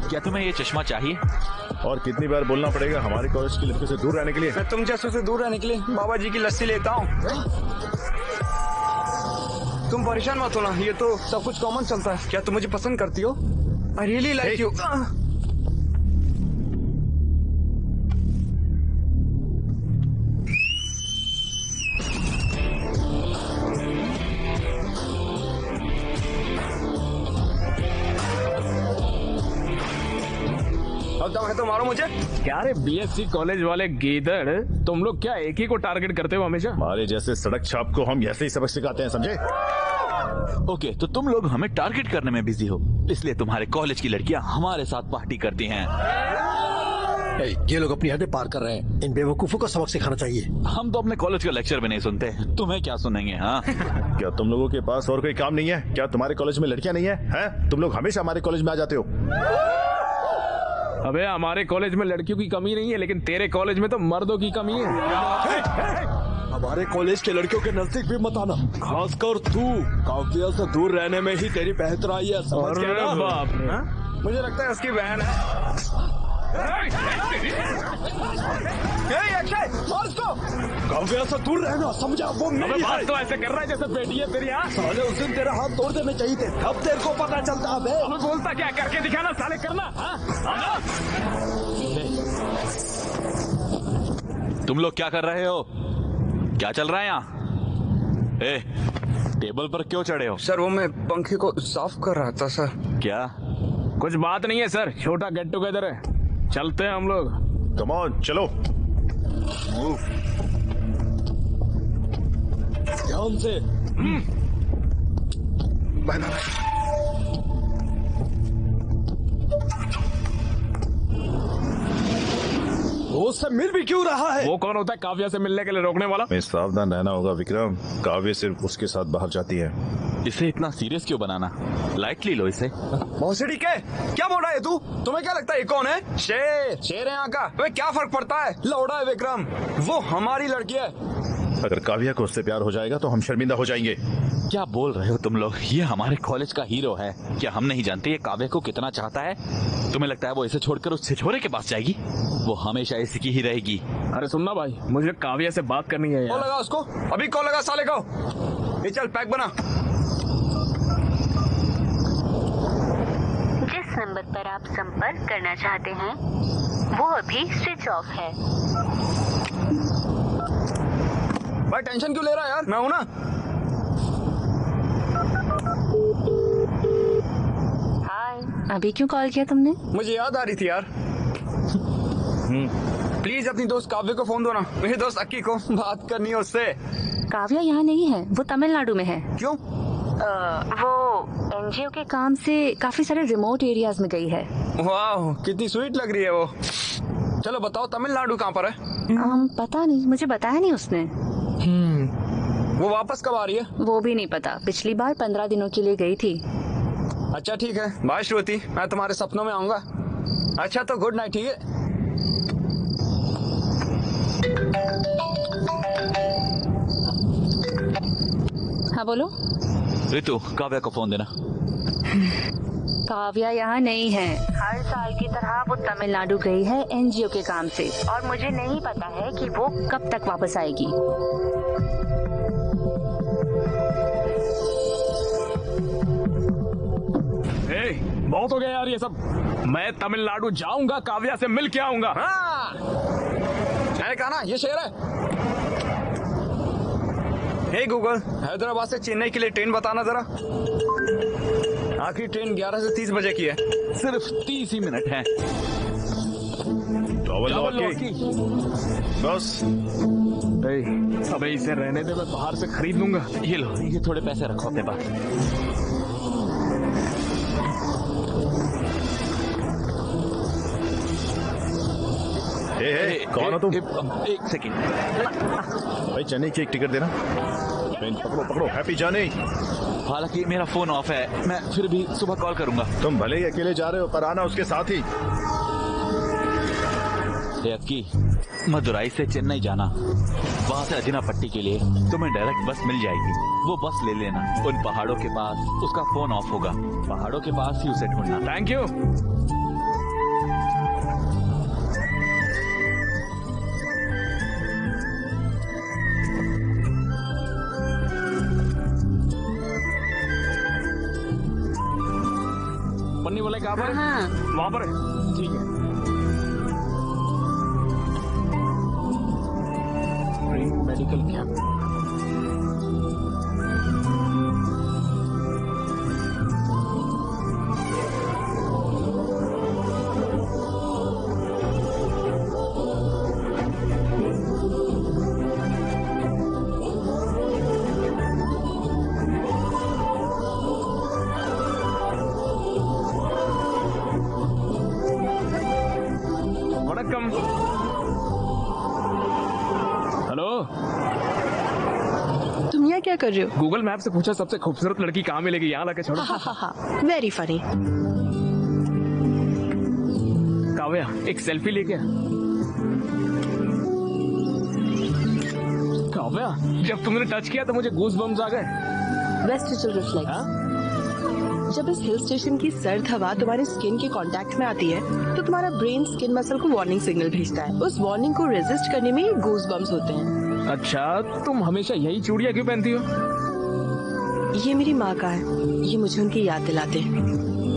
क्या तुम्हें ये चश्मा चाहिए? और कितनी बार बोलना पड़ेगा हमारे कॉलेज की लड़कियों से दूर रहने के लिए? मैं तुम जैसों से दूर रहने के लिए बाबा जी की लस्सी लेता हूँ। तुम परेशान मत होना, ये तो सब कुछ कॉमन चलता है। क्या तुम मुझे पसंद करती हो? I really like you. बहुत दम है तो मारो मुझे। क्या रे बीएससी कॉलेज वाले गीदड़, तुम लोग क्या एक ही को टारगेट करते हो हमेशा? हमारे जैसे सड़क छाप को हम ऐसे ही सबक सिखाते हैं, समझे? ओके, तो तुम लोग हमें टारगेट करने में बिजी हो, इसलिए तुम्हारे कॉलेज की लड़कियां हमारे साथ पार्टी करती हैं। ये लोग अपनी हदें पार कर रहे हैं, इन बेवकूफों को सबक सिखाना चाहिए। हम तो अपने कॉलेज का लेक्चर भी नहीं सुनते, तुम्हें क्या सुनेंगे? हाँ क्या तुम लोगों के पास और कोई काम नहीं है? क्या तुम्हारे कॉलेज में लड़कियां नहीं है? हैं? तुम लोग हमेशा हमारे कॉलेज में आ जाते हो। अबे हमारे कॉलेज में लड़कियों की कमी नहीं है, लेकिन तेरे कॉलेज में तो मर्दों की कमी है। हमारे कॉलेज के लड़कियों के नजदीक भी मत आना, खासकर तू। काव्या से दूर रहने में ही तेरी बेहतराई है, समझ गया ना? बाप रे। मुझे लगता है उसकी बहन है। अक्षय और इसको काव्या से दूर रहना, समझा? वो मेरी है। तो ऐसे कर रहा है जैसे बेटी है तेरी। हाँ साले उस दिन तेरा हाथ तोड़ देने चाहिए थे, अब तेरे को पता चलता है। हमें बोलता क्या, करके दिखाना साले, करना। हाँ? तुम लोग क्या कर रहे हो? क्या चल रहा है यहाँ? टेबल पर क्यों चढ़े हो? सर वो मैं पंखे को साफ कर रहा था सर। क्या? कुछ बात नहीं है सर, छोटा गेट टुगेदर है, चलते हैं हम लोग। कम ऑन, चलो। ध्यान से। Bye bye. वो उससे मिल भी क्यों रहा है? वो कौन होता है काव्या से मिलने के लिए रोकने वाला? हमें सावधान रहना होगा विक्रम, काव्य सिर्फ उसके साथ बाहर जाती है। इसे इतना सीरियस क्यों बनाना? लाइटली लो इसे। भोसड़ी के क्या बोल रहा है तू? तुम्हें क्या लगता है ये कौन है? शेर है यहाँ का। तुम्हें क्या फर्क पड़ता है? लौड़ा है विक्रम, वो हमारी लड़की है। अगर काव्या को उससे प्यार हो जाएगा तो हम शर्मिंदा हो जाएंगे। क्या बोल रहे हो तुम लोग? ये हमारे कॉलेज का हीरो है, क्या हम नहीं जानते ये काव्या को कितना चाहता है? तुम्हें लगता है वो इसे छोड़कर उस छिछोरे के पास जाएगी? वो हमेशा इसी की ही रहेगी। अरे सुनना भाई, मुझे काव्या से बात करनी है कॉल यार। लगा उसको, अभी कॉल लगा साले को। ये चल पैक बना। जिस नंबर पर आप संपर्क करना चाहते हैं वो अभी स्विच ऑफ है। भाई टेंशन क्यों ले रहा है यार, मैं हूं ना। हाय, अभी क्यों कॉल किया तुमने? मुझे याद आ रही थी यार। प्लीज अपनी दोस्त काव्य को फोन दो ना, मेरे दोस्त अक्की को बात करनी है उससे। काव्या यहाँ नहीं है, वो तमिलनाडु में है। क्यों? वो एनजीओ के काम से काफी सारे रिमोट एरियाज में गई है। वाह कितनी स्वीट लग रही है वो। चलो बताओ तमिलनाडु कहाँ पर है? पता नहीं, मुझे बताया नहीं उसने। वो वापस कब आ रही है? वो भी नहीं पता, पिछली बार 15 दिनों के लिए गई थी। अच्छा ठीक है, बाय श्रुति, मैं तुम्हारे सपनों में आऊंगा। अच्छा तो गुड नाइट, ठीक है? हाँ बोलो। ऋतु, काव्या को फोन देना। काव्या यहाँ नहीं है। हर साल की तरह वो तमिलनाडु गई है एनजीओ के काम से, और मुझे नहीं पता है कि वो कब तक वापस आएगी। बहुत हो गया यार ये सब। मैं तमिलनाडु जाऊंगा, काव्या से मिल के आऊंगा। हाँ मैंने कहा ना ये शेर है। हे गूगल, हैदराबाद से चेन्नई के लिए ट्रेन बताना जरा। आखिरी ट्रेन 11 से 30 बजे की है। सिर्फ 30 ही मिनट है। बस अबे इसे रहने दे, मैं बाहर से खरीद लूंगा। ये लो, ये थोड़े पैसे रखो अपने पास। कौन हो तुम? एक सेकेंड भाई, चेन्नई की एक टिकट देना। पकड़ो पकड़ो, हैप्पी जर्नी। हालांकि मेरा फोन ऑफ है, मैं फिर भी सुबह कॉल करूंगा। तुम भले ही अकेले जा रहे हो, पर आना उसके साथ ही। की मदुराई से चेन्नई जाना, वहाँ से अजिनापट्टी के लिए तुम्हें डायरेक्ट बस मिल जाएगी। वो बस ले लेना, उन पहाड़ों के पास उसका फोन ऑफ होगा, पहाड़ों के पास ही उसे ढूंढना। Thank you. पन्नी वाले कहाँ पर? वहाँ पर है, ठीक है। Medical camp. कर रहे हो? गूगल मैप से पूछा सबसे खूबसूरत लड़की कहाँ मिलेगी, यहाँ लाके छोड़ो। Very funny. काव्या एक सेल्फी लेके आ। काव्या जब तुमने टच किया तो मुझे गूज बम्स आ गए। Vestigial reflex. जब इस हिल स्टेशन की सर्द हवा तुम्हारे स्किन के कांटेक्ट में आती है तो तुम्हारा ब्रेन स्किन मसल को वार्निंग सिग्नल भेजता है। उस वार्निंग को रेजिस्ट करने में गूज बम्स होते हैं। अच्छा, तुम हमेशा यही चूड़ियां क्यों पहनती हो? ये मेरी माँ का है, ये मुझे उनकी याद दिलाते हैं।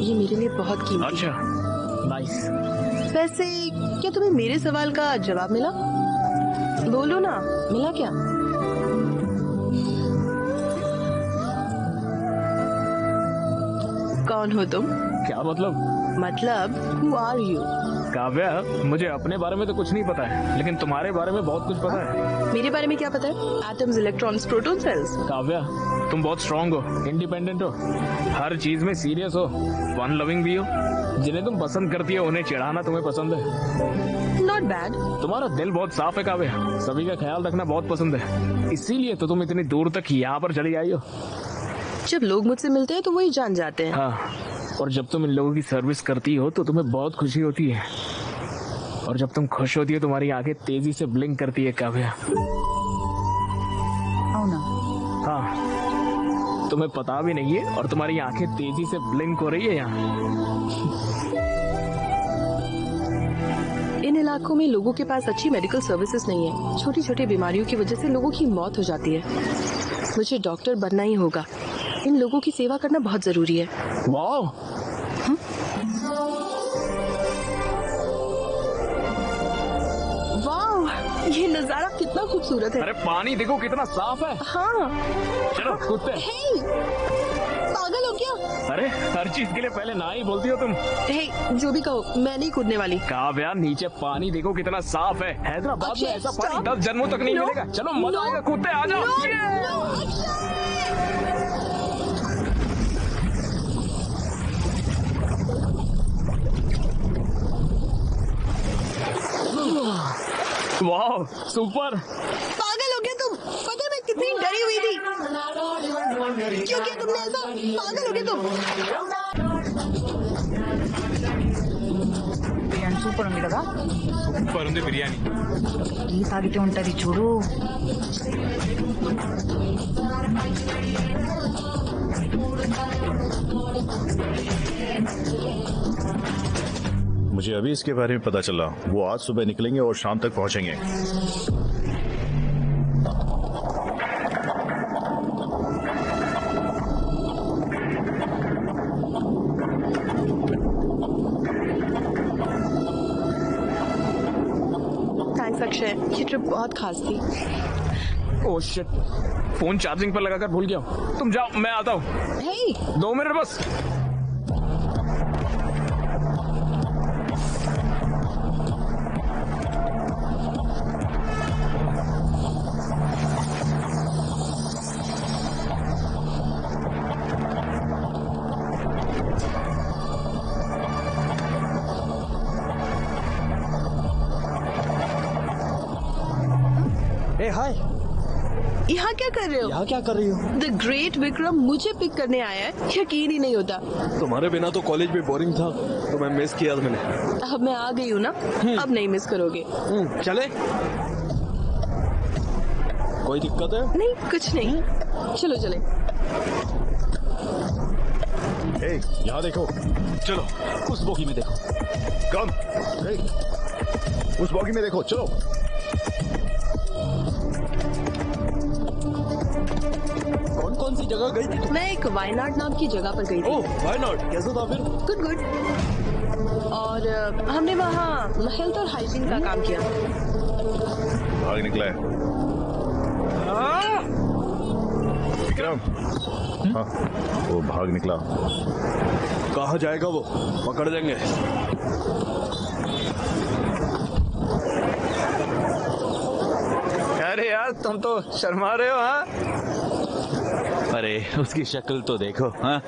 ये मेरे लिए बहुत कीमती। अच्छा, नाइस। वैसे क्या तुम्हें मेरे सवाल का जवाब मिला? बोलो ना, मिला क्या? कौन हो तुम? क्या मतलब? मतलब हु आर यू? काव्या मुझे अपने बारे में तो कुछ नहीं पता है, लेकिन तुम्हारे बारे में बहुत कुछ पता है। मेरे बारे में क्या पता है? Atoms, electrons, proton, cells. Kavya तुम बहुत स्ट्रांग हो, इंडिपेंडेंट हो, हर चीज में सीरियस हो, फन लविंग भी हो। जिन्हें तुम पसंद करती हो उन्हें चिढ़ाना तुम्हें पसंद है। Not bad. तुम्हारा दिल बहुत साफ है काव्या, सभी का ख्याल रखना बहुत पसंद है, इसीलिए तो तुम इतनी दूर तक यहाँ पर चली आई हो। जब लोग मुझसे मिलते हैं तो वही जान जाते हैं। हाँ, और जब तुम इन लोगों की सर्विस करती हो तो तुम्हें बहुत खुशी होती है, और जब तुम खुश होती हो तुम्हारी आंखें तेजी से ब्लिंक करती है काव्या। हाँ, तुम्हें पता भी नहीं है और तुम्हारी आंखें तेजी से ब्लिंक हो रही है यहाँ। इन इलाकों में लोगों के पास अच्छी मेडिकल सर्विसेज नहीं है। छोटी छोटी बीमारियों की वजह से लोगों की मौत हो जाती है। मुझे डॉक्टर बनना ही होगा। इन लोगों की सेवा करना बहुत जरूरी है। वाह, वाह, ये नजारा कितना खूबसूरत है। अरे पानी देखो कितना साफ है। हाँ। चलो कूदते। पागल हो क्या? अरे हर चीज के लिए पहले ना ही बोलती हो तुम। हे, जो भी कहो, मैं नहीं कूदने वाली। काव्या नीचे पानी देखो कितना साफ है। हैदराबाद में ऐसा पानी stop. 10 जन्मों तक नहीं No. मिलेगा। चलो मजा No. आएगा, कूदते आ जाओ। वाह, सुपर। पागल हो गया तुम? पता है मैं कितनी डरी हुई थी। क्यों किया तुमने ऐसा? पागल हो गया तुम? బిర్యానీ సూపర్ ఉంది కదా? సూపర్ ఉంది బిర్యానీ. టీ తాగితే ఉంటది చూడు. मुझे अभी इसके बारे में पता चला। वो आज सुबह निकलेंगे और शाम तक पहुंचेंगे। थैंक्स अक्षय, ये ट्रिप बहुत खास थी। ओह शिट, फोन चार्जिंग पर लगाकर भूल गया हूँ। तुम जाओ, मैं आता हूँ। हे, 2 मिनट बस। हाय, यहाँ क्या कर रहे हो? यहाँ क्या कर रही हो? द ग्रेट विक्रम मुझे पिक करने आया है, यकीन ही नहीं होता। तुम्हारे बिना तो कॉलेज भी बोरिंग था, तो मैं मिस किया था मैंने। अब मैं आ गई हूँ ना, अब नहीं मिस करोगे। चले? कोई दिक्कत है? नहीं, कुछ नहीं, चलो चले। यहाँ देखो। चलो उस बोगी में देखो। कम। उस बोगी में देखो, चलो। कौन सी जगह गई थी? मैं एक वायनाड नाम की जगह पर गई थी। ओह, वायनाड कैसा था फिर? Good good. और हमने वहाँ हेल्थ और हाइजीन का काम किया। भाग निकला है विक्रम। हाँ, वो भाग निकला। कहाँ जाएगा वो? पकड़ देंगे। अरे यार तुम तो शर्मा रहे हो। हाँ, अरे उसकी शक्ल तो देखो। हाँ?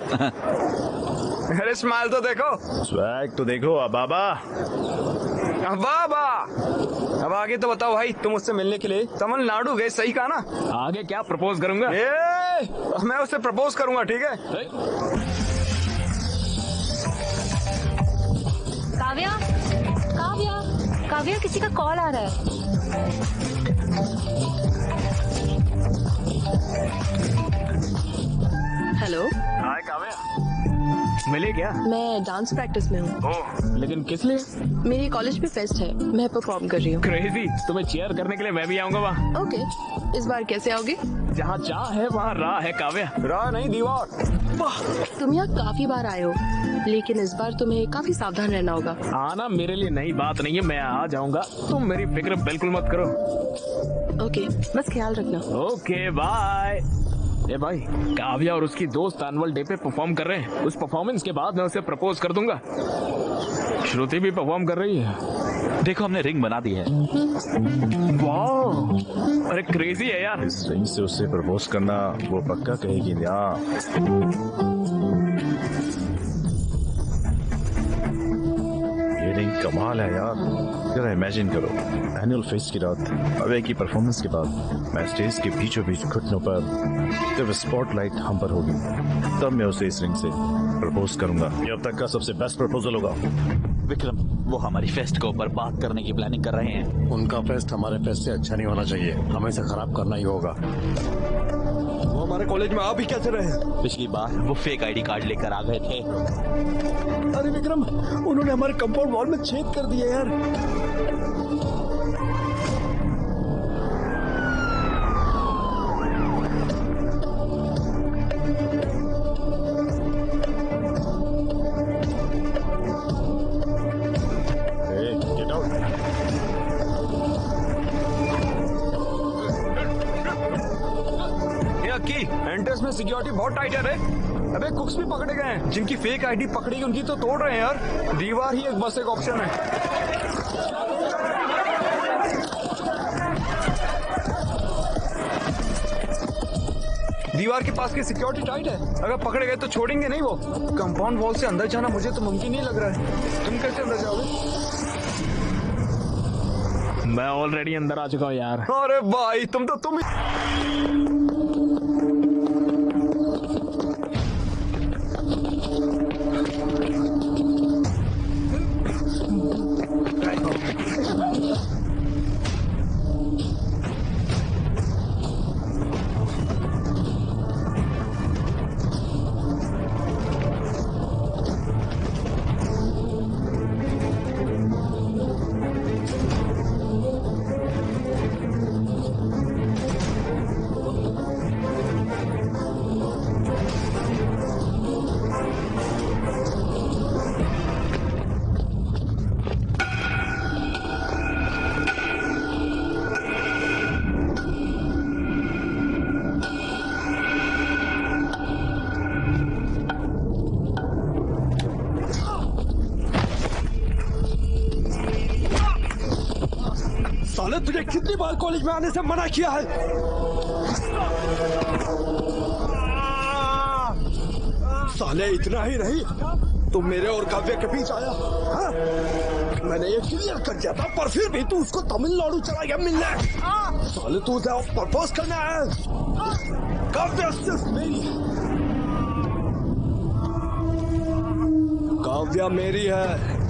अरे स्माइल तो देखो। स्वैग तो देखो। बाबा वाह वाह। अब आगे तो बताओ भाई, तुम उससे मिलने के लिए तमिलनाडु गए, सही कहा ना? आगे क्या प्रपोज करूंगा? मैं उससे प्रपोज करूंगा, ठीक है? काव्या, काव्या, काव्या, किसी का कॉल आ रहा है। हेलो। हाय काव्या, मिले क्या? मैं डांस प्रैक्टिस में हूँ। ओह, लेकिन किस लिए? मेरी कॉलेज में फेस्ट है, मैं परफॉर्म कर रही हूँ। क्रेजी, तुम्हें चीयर करने के लिए मैं भी आऊंगा वहाँ। ओके, इस बार कैसे आओगे? जहाँ चाह है वहाँ राह है काव्या। राह नहीं, दीवार। तुम यहाँ काफी बार आए हो, लेकिन इस बार तुम्हें काफी सावधान रहना होगा। आना मेरे लिए नई बात नहीं है, मैं आ जाऊंगा, तुम मेरी फिक्र बिल्कुल मत करो। ओके, बस ख्याल रखना। Okay bye. ए भाई, काव्या और उसकी दोस्त एनुअल डे पे परफॉर्म कर रहे हैं। उस परफॉर्मेंस के बाद मैं उसे प्रपोज कर दूंगा। श्रुति भी परफॉर्म कर रही है। देखो, हमने रिंग बना दी है। वाह, अरे क्रेजी है यार। इस रिंग से उससे प्रपोज करना वो पक्का कहेगी ना। ये रिंग कमाल है यार। जरा इमेजिन करो, एनुअल फेस्ट की रात, अवे की परफॉर्मेंस के बाद मैं स्टेज के बीचों बीच घुटनों पर, जब स्पॉटलाइट हम पर होगी, तब मैं उसे इस रिंग से प्रपोज करूंगा। ये अब तक का सबसे बेस्ट प्रपोजल होगा। विक्रम, वो हमारी फेस्ट को बर्बाद करने की प्लानिंग कर रहे हैं। उनका फेस्ट हमारे फेस्ट से अच्छा नहीं होना चाहिए, हमें इसे खराब करना ही होगा। वो हमारे कॉलेज में आ भी कैसे रहे? पिछली बार वो फेक आईडी कार्ड लेकर आ गए थे। अरे विक्रम, उन्होंने हमारे कंपाउंड वॉल में छेद कर दिए यार। एंट्रेंस में सिक्योरिटी बहुत टाइट है रे। अबे कुक्स भी पकड़े गए हैं, जिनकी फेक आईडी पकड़ी उनकी तो तोड़ रहे हैं यार। दीवार ही एक बस एक ऑप्शन है। दीवार के पास की सिक्योरिटी टाइट है, अगर पकड़े गए तो छोड़ेंगे नहीं वो। कंपाउंड वॉल से अंदर जाना मुझे तो मुमकिन नहीं लग रहा है। तुम कैसे अंदर जाओगे? मैं ऑलरेडी अंदर आ चुका हूँ यार। अरे भाई, तुम ही साले, तुझे कितनी बार कॉलेज में आने से मना किया है? साले, इतना ही नहीं, तुम मेरे और काव्य के बीच आया। हाँ? मैंने ये क्लियर कर दिया था, पर फिर भी तू उसको तमिलनाडु चला गया मिलने। साले, तू उसे प्रपोज करना है। काव्य सिर्फ मेरी है। काव्या मेरी है।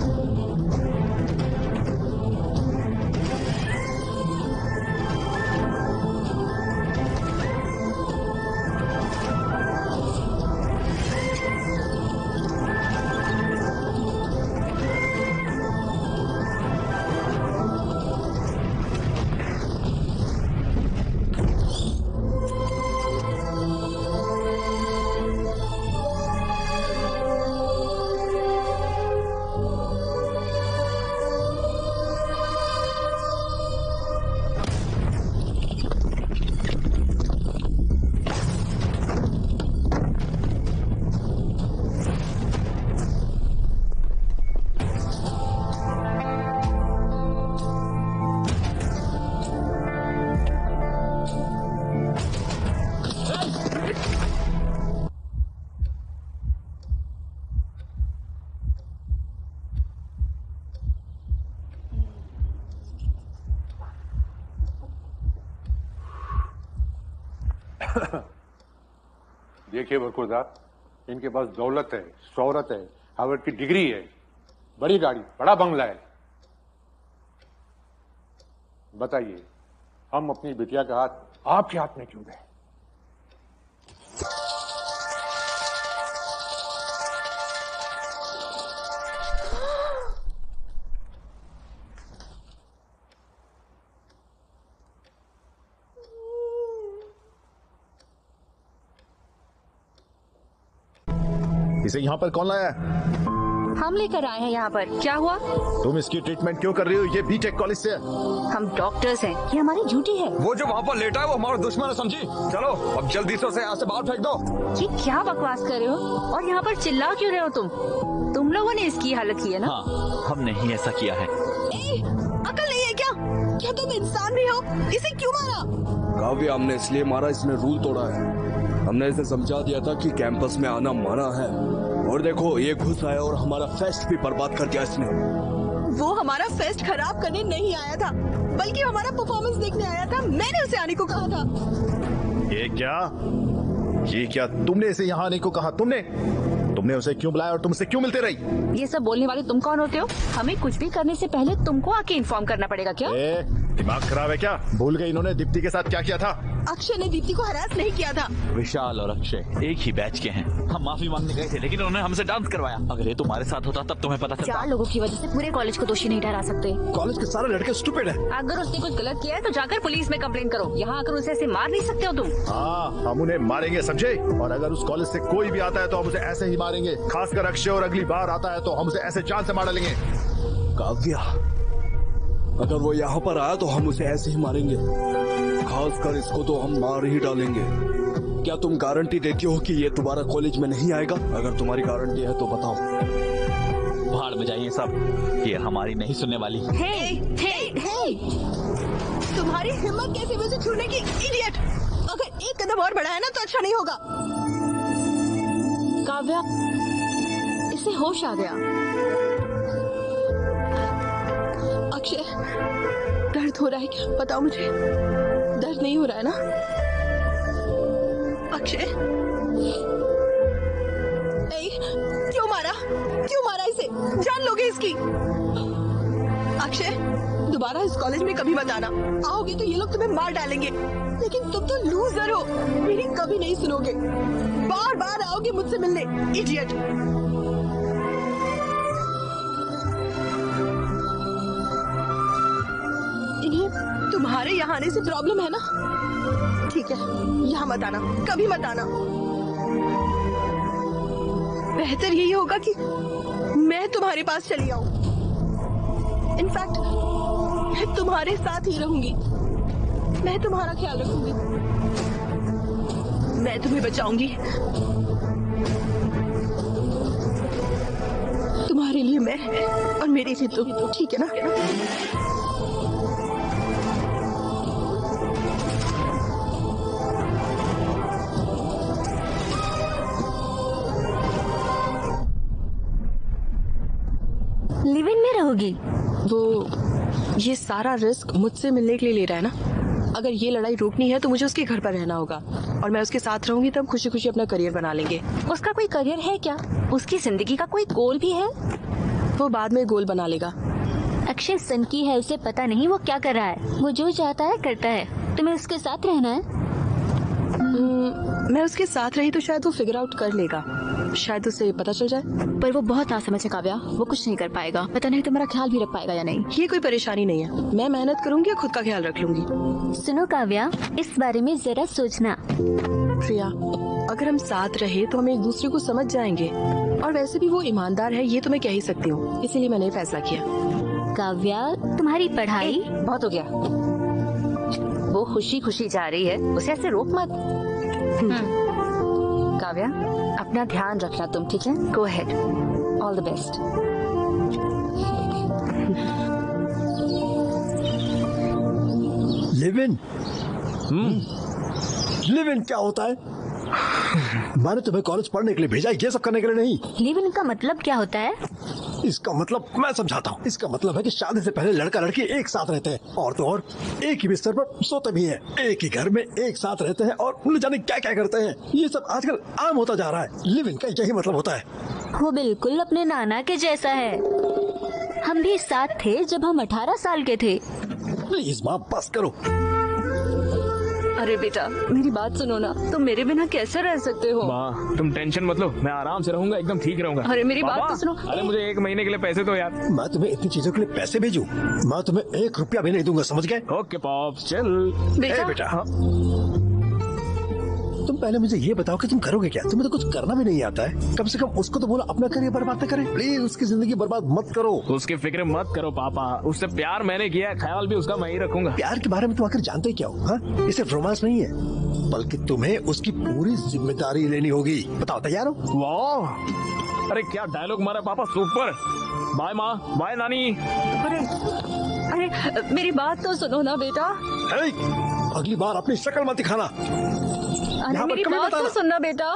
देखिए बरकुरदार, इनके पास दौलत है, शोहरत है, हार्वर्ड की डिग्री है, बड़ी गाड़ी, बड़ा बंगला है। बताइए, हम अपनी बिटिया का हाथ आपके हाथ में क्यों दें? इसे यहाँ पर कौन लाया है? हम लेकर आए हैं यहाँ पर। क्या हुआ? तुम इसकी ट्रीटमेंट क्यों कर रही हो? ये बीटेक कॉलेज से है। हम डॉक्टर्स हैं, ये हमारी ड्यूटी है। वो जो वहाँ पर लेटा है वो हमारा दुश्मन है, समझी? चलो अब जल्दी से उसे यहाँ से बाहर फेंक दो। ये क्या बकवास कर रहे हो? और यहाँ पर चिल्ला क्यों रहे हो तुम लोगों ने इसकी हालत की है ना? हाँ, हमने ही ऐसा किया है। अकल नहीं है क्या? क्या तुम इंसान भी हो? इसे क्यों मारा? काव्य, हमने इसलिए मारा, इसने रूल तोड़ा है। हमने इसे समझा दिया था कि कैंपस में आना मना है, और देखो ये घुस आया और हमारा फेस्ट भी बर्बाद कर दिया इसने। वो हमारा फेस्ट खराब करने नहीं आया था, बल्कि हमारा परफॉर्मेंस देखने आया था। मैंने उसे आने को कहा था। ये क्या तुमने इसे यहाँ आने को कहा? तुमने उसे क्यों बुलाया और तुमसे क्यों मिलते रही? ये सब बोलने वाले तुम कौन होते हो? हमें कुछ भी करने से पहले तुमको आके इन्फॉर्म करना पड़ेगा क्या? दिमाग खराब है क्या? भूल गई इन्होंने दीप्ति के साथ क्या किया था? अक्षय ने दीप्ति को हरास नहीं किया था। विशाल और अक्षय एक ही बैच के हैं। हम माफी मांगने गए थे, लेकिन उन्होंने हमसे डांस करवाया। अगर ये तुम्हारे साथ होता तब तुम्हें पता चलता। 4 लोगों की वजह से पूरे कॉलेज को दोषी नहीं ठहरा सकते। कॉलेज के सारे लड़के स्टूपिड हैं। अगर उसने कुछ गलत किया है तो जाकर पुलिस में कंप्लेन करो। यहाँ आकर उसे ऐसे मार नहीं सकते हो तुम। हाँ, हम उन्हें मारेंगे, समझे? और अगर उस कॉलेज से कोई भी आता है तो हम उसे ऐसे ही मारेंगे। खासकर अक्षय, और अगली बार आता है तो हम उसे ऐसे जान से मार डालेंगे। काव्या, अगर वो यहाँ पर आया तो हम उसे ऐसे ही मारेंगे। खासकर इसको तो हम मार ही डालेंगे। क्या तुम गारंटी देती हो कि ये तुम्हारा कॉलेज में नहीं आएगा? अगर तुम्हारी गारंटी है तो बताओ। भाड़ में जाइए सब, ये हमारी नहीं सुनने वाली। हे! तुम्हारी हिम्मत कैसे मुझे छूने की, इडियट! अगर एक कदम और बढ़ाया ना तो अच्छा नहीं होगा। काव्या, इसे होश आ गया। अक्षय, दर्द हो रहा है क्या? बताओ मुझे, दर्द नहीं हो रहा है ना? अक्षय, क्यों मारा इसे? जान लोगे इसकी। अक्षय, दोबारा इस कॉलेज में कभी मत आना। आओगे तो ये लोग तुम्हें मार डालेंगे। लेकिन तुम तो लूजर हो, मेरी कभी नहीं सुनोगे। बार बार आओगे मुझसे मिलने, इडियट। इन्हें तुम्हारे यहाँ आने से प्रॉब्लम है ना? ठीक है, यहाँ मत आना, कभी मत आना। बेहतर यही होगा कि मैं तुम्हारे पास चली आऊं। इनफैक्ट मैं तुम्हारे साथ ही रहूंगी। मैं तुम्हारा ख्याल रखूंगी। मैं तुम्हें बचाऊंगी। तुम्हारे लिए मैं और मेरे लिए तुम, ठीक है ना? लिव इन में रहोगी? वो ये सारा रिस्क मुझसे मिलने के लिए ले रहा है ना? अगर ये लड़ाई रोकनी है तो मुझे उसके घर पर रहना होगा, और मैं उसके साथ रहूंगी तब खुशी खुशी अपना करियर बना लेंगे। उसका कोई करियर है क्या? उसकी जिंदगी का कोई गोल भी है? वो बाद में गोल बना लेगा। अक्षय सनकी है, उसे पता नहीं वो क्या कर रहा है। वो जो चाहता है करता है। तुम्हें उसके साथ रहना है? मैं उसके साथ रही तो शायद वो फिगर आउट कर लेगा। शायद उसे पता चल जाए। पर वो बहुत नासमझ है काव्या, वो कुछ नहीं कर पाएगा। पता नहीं तुम्हारा ख्याल भी रख पाएगा या नहीं। ये कोई परेशानी नहीं है, मैं मेहनत करूंगी और खुद का ख्याल रख लूंगी। सुनो काव्या, इस बारे में जरा सोचना। प्रिया, अगर हम साथ रहे तो हम एक दूसरे को समझ जाएंगे, और वैसे भी वो ईमानदार है, ये तो मैं कह ही सकती हूँ। इसीलिए मैंने फैसला किया। काव्या, तुम्हारी पढ़ाई बहुत हो गया। वो खुशी खुशी जा रही है, उसे ऐसे रोक मत। काव्या, अपना ध्यान रखना तुम, ठीक है? Go ahead, all the best. Live in क्या होता है? मैंने तुम्हें कॉलेज पढ़ने के लिए भेजा, ये सब करने के लिए नहीं। लिव इन का मतलब क्या होता है? इसका मतलब मैं समझाता हूँ। इसका मतलब है कि शादी से पहले लड़का लड़की एक साथ रहते हैं, और तो और एक ही बिस्तर पर सोते भी हैं, एक ही घर में एक साथ रहते हैं और न जाने क्या क्या करते हैं। ये सब आजकल आम होता जा रहा है। लिव इन का यही मतलब होता है। वो बिल्कुल अपने नाना के जैसा है। हम भी साथ थे जब हम 18 साल के थे। प्लीज माँ बस करो। अरे बेटा मेरी बात सुनो ना, तुम मेरे बिना कैसे रह सकते हो? माँ तुम टेंशन मत लो, मैं आराम से रहूंगा, एकदम ठीक रहूंगा। अरे मेरी बात पापा, तो सुनो। अरे मुझे 1 महीने के लिए पैसे दो यार। मैं तुम्हें इतनी चीजों के लिए पैसे भेजूं? मैं तुम्हें 1 रुपया भी नहीं दूंगा, समझ गए? ओके पॉप चल। बेटा, बेटा हाँ। तुम पहले मुझे ये बताओ कि तुम करोगे क्या? तुम्हें तो कुछ करना भी नहीं आता है। कम से कम उसको तो बोलो अपना करियर बर्बाद न करे। प्लीज उसकी जिंदगी बर्बाद मत करो। उसकी फिक्र मत करो पापा, उससे प्यार मैंने किया है, ख्याल भी उसका मैं ही रखूंगा। प्यार के बारे में तुम आखिर जानते ही क्या हो? हाँ? ये सिर्फ रोमांस नहीं है, बल्कि तुम्हें उसकी पूरी जिम्मेदारी लेनी होगी। बताओ तैयार हो? वाह अरे क्या डायलॉग मारा पापा, सुपर। बाय माँ, बाय नानी। अरे मेरी बात तो सुनो ना बेटा। अगली बार अपनी शक्ल मत दिखाना। अरे मेरी बात तो सुनना बेटा।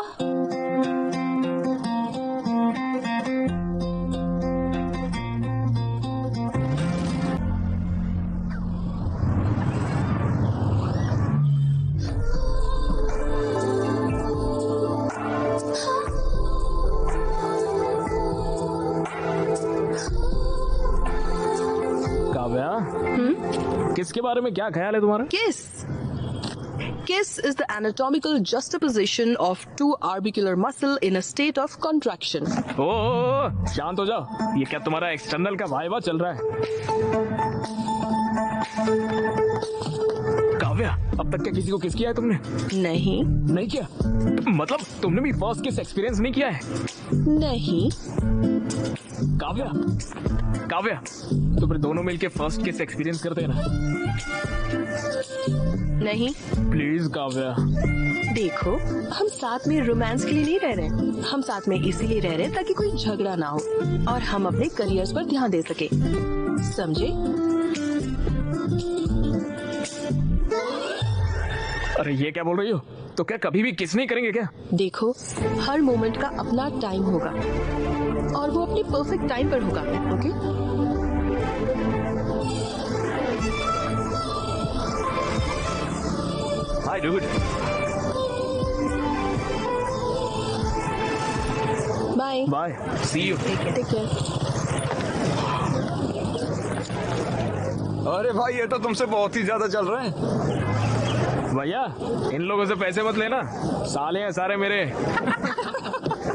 काव्या, किसके बारे में क्या ख्याल है तुम्हारा? Kiss is the anatomical juxtaposition of 2 orbicular muscle in a state of contraction. ओ, शांत हो जाओ, ये क्या तुम्हारा एक्सटर्नल का वाइवा चल रहा है? काव्या, अब तक क्या किसी को किस किया है तुमने? नहीं किया? मतलब तुमने भी फर्स्ट किस एक्सपीरियंस नहीं किया है? नहीं। काव्या, तुम दोनों मिलके फर्स्ट किस एक्सपीरियंस करते हैं ना? नहीं। प्लीज काव्या। देखो हम साथ में रोमांस के लिए नहीं रह रहे, हम साथ में इसीलिए रह रहे ताकि कोई झगड़ा ना हो और हम अपने करियर्स पर ध्यान दे सके, समझे? अरे ये क्या बोल रही हो? तो क्या कभी भी किस नहीं करेंगे क्या? देखो हर मोमेंट का अपना टाइम होगा और वो अपने परफेक्ट टाइम पर होगा। Okay? Hi dude. Bye bye, see you. Take care. अरे भाई ये तो तुमसे बहुत ही ज्यादा चल रहे हैं। भैया इन लोगों से पैसे मत लेना, साले हैं सारे मेरे।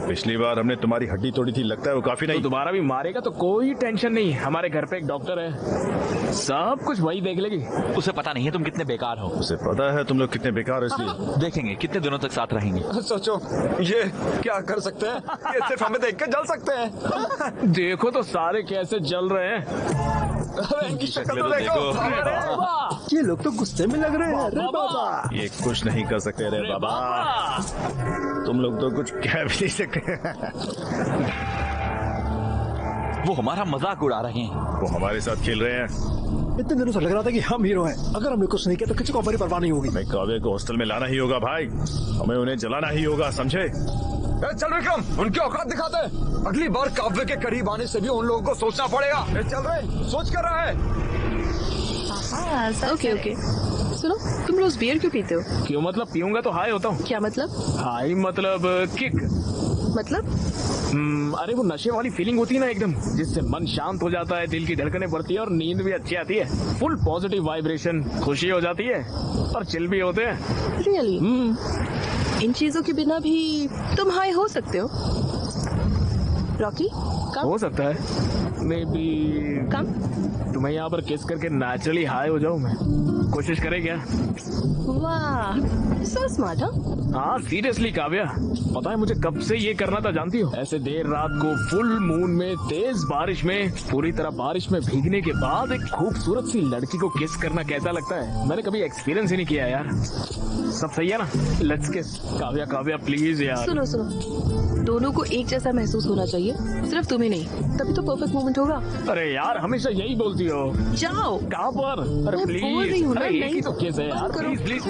पिछली बार हमने तुम्हारी हड्डी तोड़ी थी, लगता है वो काफी नहीं। तो दोबारा भी मारेगा तो कोई टेंशन नहीं, हमारे घर पे एक डॉक्टर है, सब कुछ वही देख लेगी। उसे पता नहीं है तुम कितने बेकार हो। उसे पता है तुम लोग कितने बेकार हो, इसलिए देखेंगे कितने दिनों तक साथ रहेंगे। सोचो ये क्या कर सकते हैं, ये सिर्फ हमें देख के जल सकते हैं। देखो तो सारे कैसे जल रहे हैं। अरे इनकी शक्ल तो देखो। देखो। ये लोग तो गुस्से में लग रहे हैं। अरे बाबा, ये कुछ नहीं कर सकते। रे बाबा, तुम लोग तो कुछ कह भी नहीं सकते। वो हमारा मजाक उड़ा रहे हैं। वो हमारे साथ खेल रहे हैं। इतने दिनों से लग रहा था कि हम हीरो हैं। अगर हमने कुछ नहीं किया तो किसी को हमारी परवाह नहीं होगी। हमें काव्य को हॉस्टल में लाना ही होगा भाई, हमें उन्हें जलाना ही होगा, समझे? चल विक्रम, उनकी औकात दिखाते हैं। अगली बार काव्य के करीब आने से भी उन लोगों को सोचना पड़ेगा। चल रहे, सोच कर रहा है। ओके सुनो, तुम रोज बियर क्यों पीते हो? क्यों मतलब? पीऊंगा तो हाई होता हूँ। क्या मतलब? हाई मतलब किक। मतलब? अरे वो नशे वाली फीलिंग होती है ना एकदम, जिससे मन शांत हो जाता है, दिल की धड़कनें बढ़ती है और नींद भी अच्छी आती है। फुल पॉजिटिव वाइब्रेशन, खुशी हो जाती है और चिल भी होते हैं। रियली? इन चीजों के बिना भी तुम हाई हो सकते हो? रॉकी कम? हो सकता है, मे बी कम। तुम्हें यहाँ पर किस करके नेचुरली हाई हो जाऊँ मैं। कोशिश करे क्या? वाह, सो स्मार्ट। हाँ सीरियसली काव्या, पता है मुझे कब से ये करना था जानती हो? ऐसे देर रात को फुल मून में, तेज बारिश में, पूरी तरह बारिश में भीगने के बाद एक खूबसूरत सी लड़की को किस करना कैसा लगता है, मैंने कभी एक्सपीरियंस ही नहीं किया यार। सब सही है ना? लेट्स किस। काव्या प्लीज यार। सुनो, दोनों को एक जैसा महसूस होना चाहिए, सिर्फ तुम्हें नहीं, तभी तो परफेक्ट मोमेंट होगा। अरे यार हमेशा यही बोलती हो। जाओ। कहाँ पर? अरे मैं प्लीज। बोल रही हूँ ना, अरे एक ही नहीं तो केस है यार, प्लीज।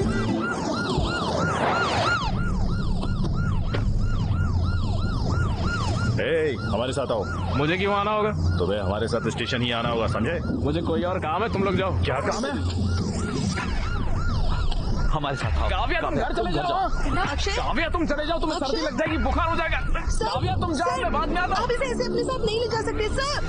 हमारे साथ आओ। मुझे क्यों आना होगा? तुम्हें हमारे साथ स्टेशन ही आना होगा, समझे? मुझे कोई और काम है, तुम लोग जाओ। क्या काम है? हमारे साथ आओ। काव्या तुम घर चले जाओ। काव्या तुम चले जाओ, तुम्हें सर्दी लग जाएगी, बुखार हो जाएगा। काव्या तुम जाओ, मैं बाद में आता हूँ। आप इसे ऐसे अपने साथ नहीं ले जा सकते सर।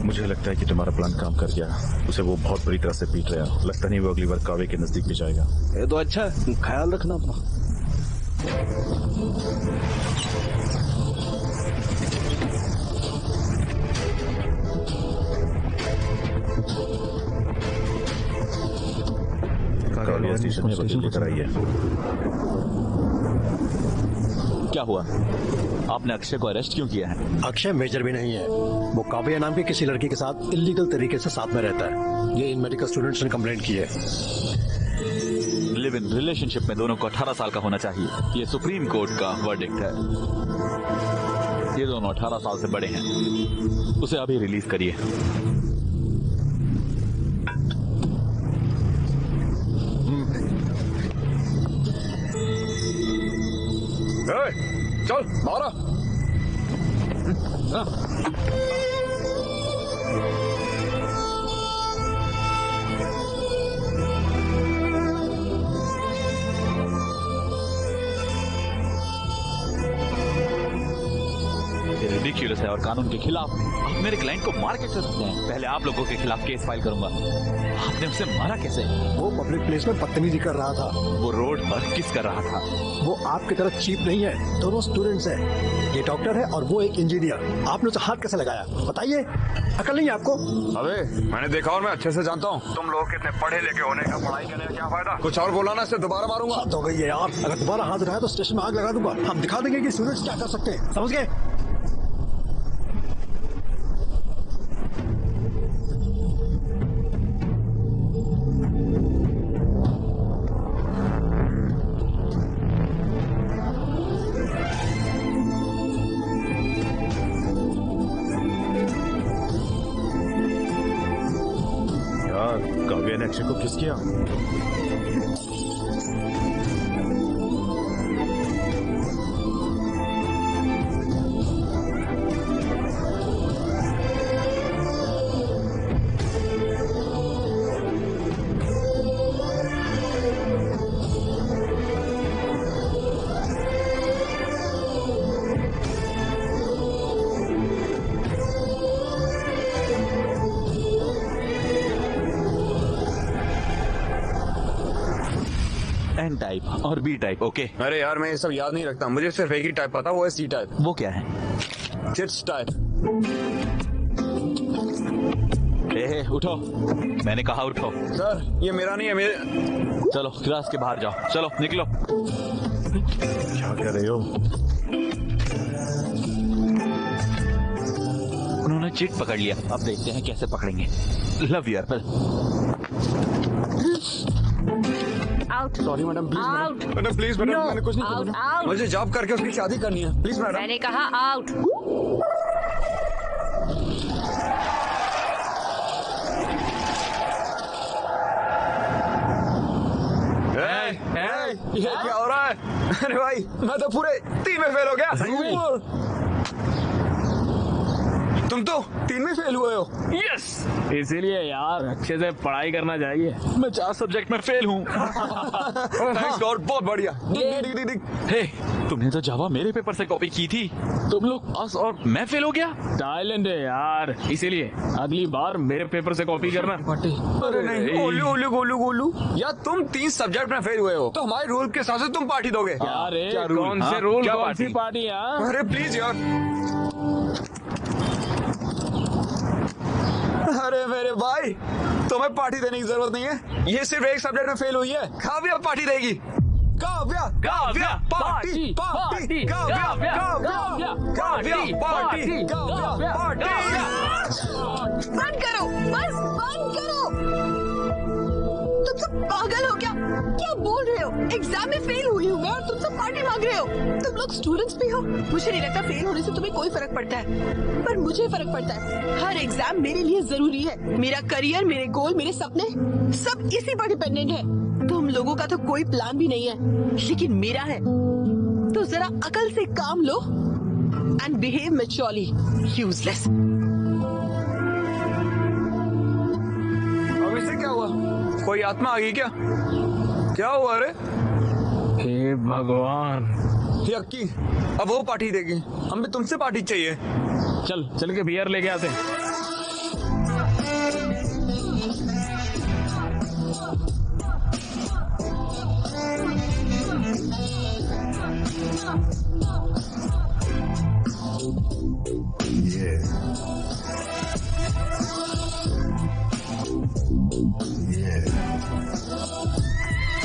मुझे लगता है कि तुम्हारा प्लान काम कर गया। उसे वो बहुत बुरी तरह से पीट रहा है। लगता नहीं वो अगली बार कावे के नजदीक भी जाएगा। ये तो अच्छा है, ख्याल रखना अपना। काव्या स्टेशन में वकील लेकर आई है। क्या हुआ? आपने अक्षय को अरेस्ट क्यों किया है? अक्षय मेजर भी नहीं है। वो काव्या नाम की किसी लड़की के साथ इलीगल तरीके से साथ में रहता है। ये इन मेडिकल स्टूडेंट्स ने कंप्लेंट की है। लिव इन रिलेशनशिप में दोनों को 18 साल का होना चाहिए। ये सुप्रीम कोर्ट का वर्डिक्ट है। ये दोनों 18 साल से बड़े हैं। उसे अभी रिलीज करिए। चल मारा। रिडिक्यूलस है और कानून के खिलाफ। आप मेरे क्लाइंट को मार कैसे सकते हैं? पहले आप लोगों के खिलाफ केस फाइल करूंगा। आपने उसे मारा कैसे? वो पब्लिक प्लेस में बदतमीजी कर रहा था। वो रोड पर किस कर रहा था? वो आपकी तरफ चीप नहीं है। दोनों स्टूडेंट्स हैं। ये डॉक्टर है और वो एक इंजीनियर। आपने उसे हाथ कैसे लगाया बताइए? अकल नहीं है आपको? अबे मैंने देखा और मैं अच्छे से जानता हूँ। तुम लोग कितने पढ़े लिखे होने का, पढ़ाई करने का क्या फायदा? कुछ और बोला ना, इससे दोबारा मारूंगा। हद हो गई है यार। अगर दोबारा हाथ उठाया तो स्टेशन में आग लगा दूंगा। हम दिखा देंगे कि स्टूडेंट्स क्या कर सकते हैं। समझ गए? काव्या ने अक्षय को किस किया? एन टाइप और बी टाइप। ओके। अरे यार मैं ये सब याद नहीं रखता। मुझे सिर्फ एक ही टाइप पता, वो है सी टाइप। वो क्या है? Kids type. उठो, मैंने कहा उठो। सर ये मेरा नहीं है, मेरे। चलो क्लास के बाहर जाओ। चलो निकलो। क्या कर रहे हो? उन्होंने चिट पकड़ लिया। अब देखते हैं कैसे पकड़ेंगे। Love you Apple. Out. Sorry madam, please out. Madam, please madam, No, मैंने कुछ नहीं out, किया। out. मुझे जॉब करके उसकी शादी करनी है, प्लीज मैडम। मैंने कहा आउट। ये क्या हो रहा है? अरे भाई मैं तो पूरे 3 में फेल हो गया। तुम तो 3 में फेल हुए हो। यस, इसीलिए यार अच्छे से पढ़ाई करना चाहिए। मैं 4 सब्जेक्ट में फेल हूँ। थैंक्स गॉड, बहुत बढ़िया। हे, तुमने तो जावा मेरे पेपर से कॉपी की थी। तुम लोग पास और मैं फेल हो गया। टैलेंट है यार, इसीलिए अगली बार मेरे पेपर से कॉपी करना। अरे नहीं, ओलू ओलू गोलू गोलू। यार तुम 3 सब्जेक्ट में फेल हुए हो तो हमारे रूल के हिसाब से तुम पार्टी दोगे। अरे क्या रूल? कौन से हाँ? रूल, क्या कौन पार्टी? सी पार्टी? अरे प्लीज यार। अरे मेरे भाई, तुम्हें पार्टी देने की जरूरत नहीं है। ये सिर्फ एक सब्जेक्ट में फेल हुई है। काव्या पार्टी देगी। Kavya Kavya party party Kavya Kavya Kavya party Kavya party. बंद करो, बस बंद करो। तुम सब पागल हो क्या? क्या बोल रहे हो? एग्जाम में फेल हुई हूँ मैं और तुम सब पार्टी मांग रहे हो। तुम लोग स्टूडेंट्स भी हो। मुझे नहीं लगता फेल होने से तुम्हें कोई फर्क पड़ता है, पर मुझे फर्क पड़ता है। हर एग्जाम मेरे लिए जरूरी है। मेरा करियर, मेरे गोल, मेरे सपने सब इसी पर डिपेंडेंट है। तुम लोगों का तो कोई प्लान भी नहीं है, लेकिन मेरा है। तो जरा अकल से काम लो एंड बिहेव मैच्योरली। यूजलेस। अब इसे क्या हुआ? कोई आत्मा आ गई क्या? क्या हुआ रे? हे भगवान। यक्की, अब वो पार्टी देगी, हमें तुमसे पार्टी चाहिए। चल के बियर लेके आते हैं।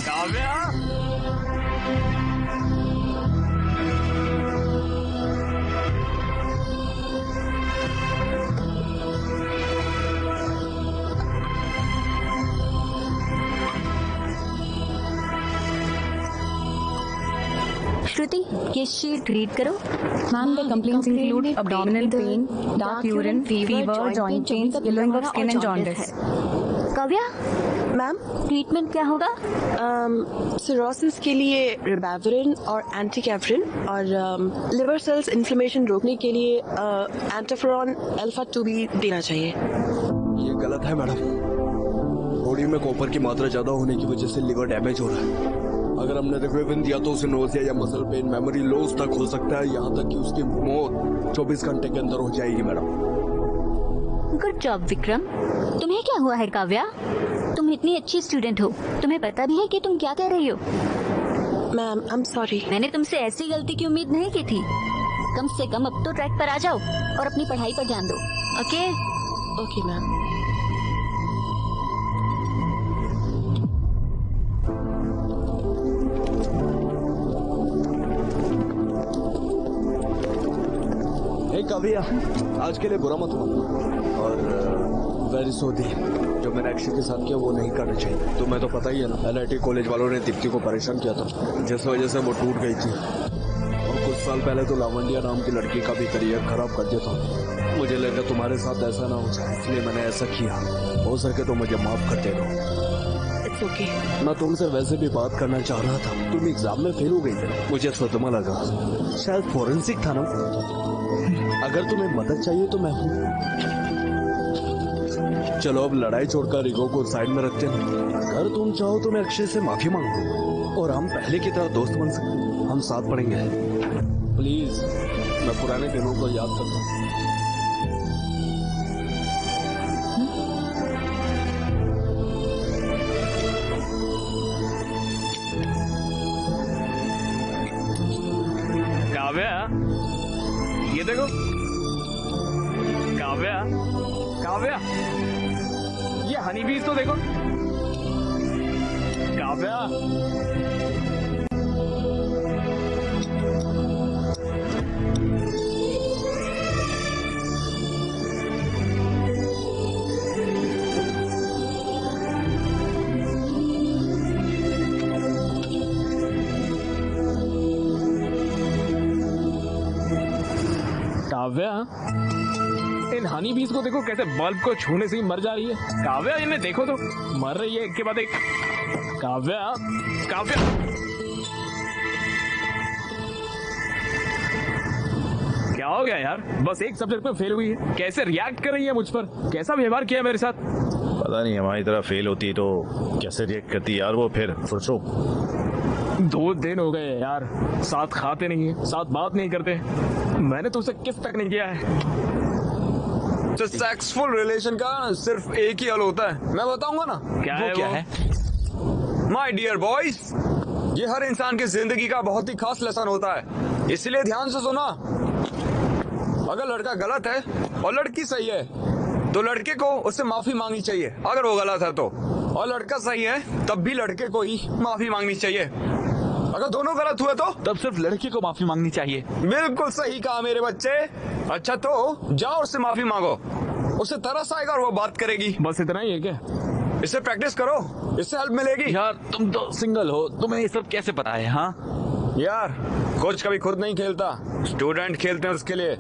काव्या, श्रुति, ये शीट रीड करो। Ma'am, the complaints include abdominal pain, dark urine, fever, joint pains, yellowing of skin and jaundice. Kavya ma'am, treatment क्या होगा? सिरोसिस के लिए रिबाविरिन और एंटीकैफ्रिन और लिवर सेल्स इन्फ्लेमेशन रोकने के लिए एंटोफेरॉन अल्फा 2 भी देना चाहिए। ये गलत है मैडम। बॉडी में कॉपर की मात्रा ज्यादा होने की वजह से लिवर डैमेज हो रहा है। अगर हमने रिबाविरिन दिया तो उसे नोजिया या मसल पेन, मेमोरी लॉस तक हो सकता है, यहाँ तक कि उसकी मौत 24 घंटे के अंदर हो जाएगी मैडम। Good job Vikram. तुम्हें क्या हुआ है काव्या? तुम इतनी अच्छी स्टूडेंट हो, तुम्हें पता भी है कि तुम क्या कह रही हो? Ma'am, I am sorry. मैंने तुमसे ऐसी गलती की उम्मीद नहीं की थी। कम से कम अब तो ट्रैक पर आ जाओ और अपनी पढ़ाई पर ध्यान दो। ओके? Okay ma'am. काव्या, आज के लिए बुरा मत मानो और वेरी सॉरी। जो मैंने अक्षय के साथ किया वो नहीं करना चाहिए। तुम्हें तो पता ही है ना, LIT कॉलेज वालों ने दीप्ति को परेशान किया था, जिस वजह से वो टूट गई थी। और कुछ साल पहले तो लावंडिया नाम की लड़की का भी करियर खराब कर दिया था। मुझे लगा तुम्हारे साथ ऐसा ना हो जाए, इसलिए मैंने ऐसा किया। हो सके तो मुझे माफ कर दे दो। It's okay. मैं तुमसे वैसे भी बात करना चाह रहा था। तुम एग्जाम में फेल हो गई थी, मुझे सदमा लगा। शायद फॉरेंसिक था ना। अगर तुम्हें मदद चाहिए तो मैं हूँ। चलो अब लड़ाई छोड़कर ईगो को साइड में रखते हैं। अगर तुम चाहो तो मैं अक्षय से माफी मांगू और हम पहले की तरह दोस्त बन सकते। हम साथ पढ़ेंगे। प्लीज, मैं पुराने दिनों को याद करता हूँ। काव्या, ये देखो। काव्या, काव्या, ये हनी बीज तो देखो। काव्या, काव्या, इन हनी बीज को देखो कैसे बल्ब को छूने से ही मर जा रही है। काव्या, इन्हें देखो तो, मर रही है एक के बाद एक। काव्या, काव्या, क्या हो गया यार? बस एक सब्जेक्ट में फेल हुई है, कैसे रिएक्ट कर रही है मुझ पर? कैसा व्यवहार किया मेरे साथ? पता नहीं, हमारी तरह फेल होती है तो कैसे रिएक्ट करती है यार वो। फिर सोचो, 2 दिन हो गए यार, साथ खाते नहीं है, साथ बात नहीं करते। मैंने तुमसे किस तक नहीं किया है। तो सेक्सफुल रिलेशन का सिर्फ एक ही हल होता है, मैं बताऊंगा ना। क्या वो है क्या वो? है? माय डियर बॉयज, ये हर इंसान की जिंदगी का बहुत ही खास लेसन होता है, इसलिए ध्यान से सुना। अगर लड़का गलत है और लड़की सही है तो लड़के को उससे माफी मांगनी चाहिए अगर वो गलत है तो, और लड़का सही है तब भी लड़के को ही माफी मांगनी चाहिए। अगर दोनों गलत हुए तो तब सिर्फ लड़के को माफी मांगनी चाहिए। बिल्कुल सही कहा मेरे बच्चे। अच्छा तो जाओ उससे माफी मांगो, उसे तरस आएगा और वो बात करेगी। बस इतना ही है क्या? इससे प्रैक्टिस करो, इससे हेल्प मिलेगी। यार तुम तो सिंगल हो, तुम्हें ये सब कैसे पता है? हाँ यार कोच कभी खुद नहीं खेलता, स्टूडेंट खेलते हैं उसके लिए।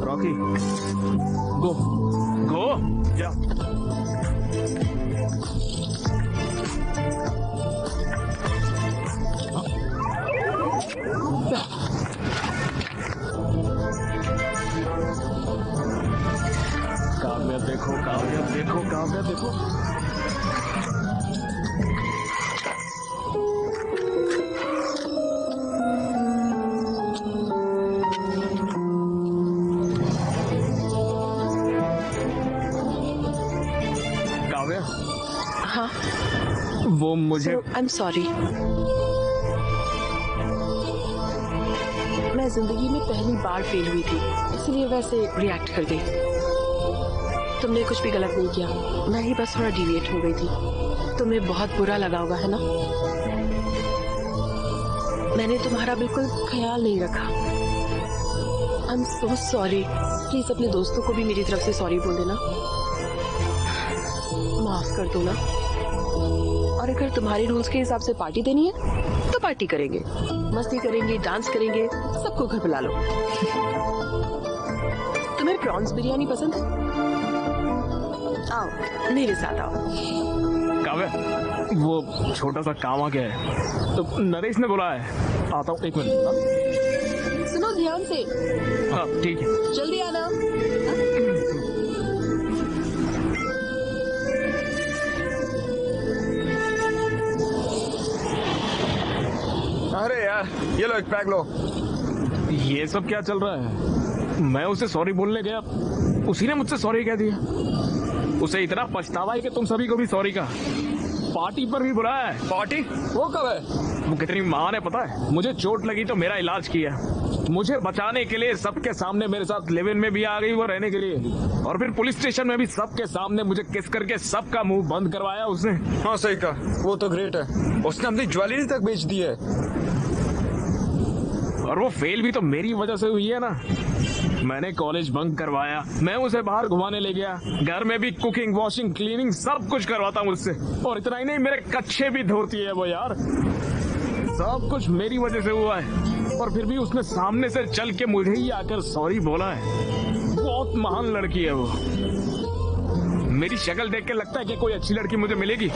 रॉकी गो गो जा। काव्या देखो, काव्या देखो, काव्या देखो। काव्या, हाँ वो मुझे आई एम सॉरी। मैं जिंदगी में पहली बार फेल हुई थी, इसलिए वैसे रिएक्ट कर गई। तुमने कुछ भी गलत नहीं किया, मैं ही बस थोड़ा डिविएट हो गई थी। तुम्हें बहुत बुरा लगा होगा, है ना? मैंने तुम्हारा बिल्कुल ख्याल नहीं रखा। I am so sorry. Please अपने दोस्तों को भी मेरी तरफ से सॉरी बोल देना, माफ कर दो ना। और अगर तुम्हारे रूल्स के हिसाब से पार्टी देनी है तो पार्टी करेंगे, मस्ती करेंगे, डांस करेंगे, सबको घर बुला लो। तुम्हें प्रॉन्स बिरयानी पसंद है? आओ मेरे साथ आओ। काव्या, वो छोटा सा काम आ गया है, तो नरेश ने बोला है। आता हूँ, एक मिनट। सुनो ध्यान से। हाँ ठीक है, जल्दी आना। अरे यार ये लो, एक पैक लो। ये सब क्या चल रहा है? मैं उसे सॉरी बोलने गया, उसी ने मुझसे सॉरी कह दिया। उसे इतना पछतावा है कि तुम सभी को भी सॉरी का। पार्टी पर भी बुलाया है। पार्टी? वो कब है? वो कितनी महान है पता है? मुझे चोट लगी तो मेरा इलाज किया, मुझे बचाने के लिए सबके सामने मेरे साथ लिव इन में भी आ गई वो रहने के लिए, और फिर पुलिस स्टेशन में भी सबके सामने मुझे किस करके सबका मुंह बंद करवाया उसने। हाँ सही कहा, वो तो ग्रेट है। उसने अपनी ज्वेलरी तक बेच दी है। और वो फेल भी तो मेरी वजह से हुई है ना। मैंने कॉलेज बंक करवाया, मैं उसे बाहर घुमाने ले गया, घर में भी कुकिंग, वॉशिंग, क्लीनिंग सब कुछ करवाता हूँ उससे। और इतना ही नहीं, मेरे कच्चे भी धोती है वो यार। सब कुछ मेरी वजह से हुआ है, और फिर भी उसने सामने से चल के मुझे ही आकर सॉरी बोला है। बहुत महान लड़की है वो। मेरी शक्ल देख के लगता है कि कोई अच्छी लड़की मुझे मिलेगी।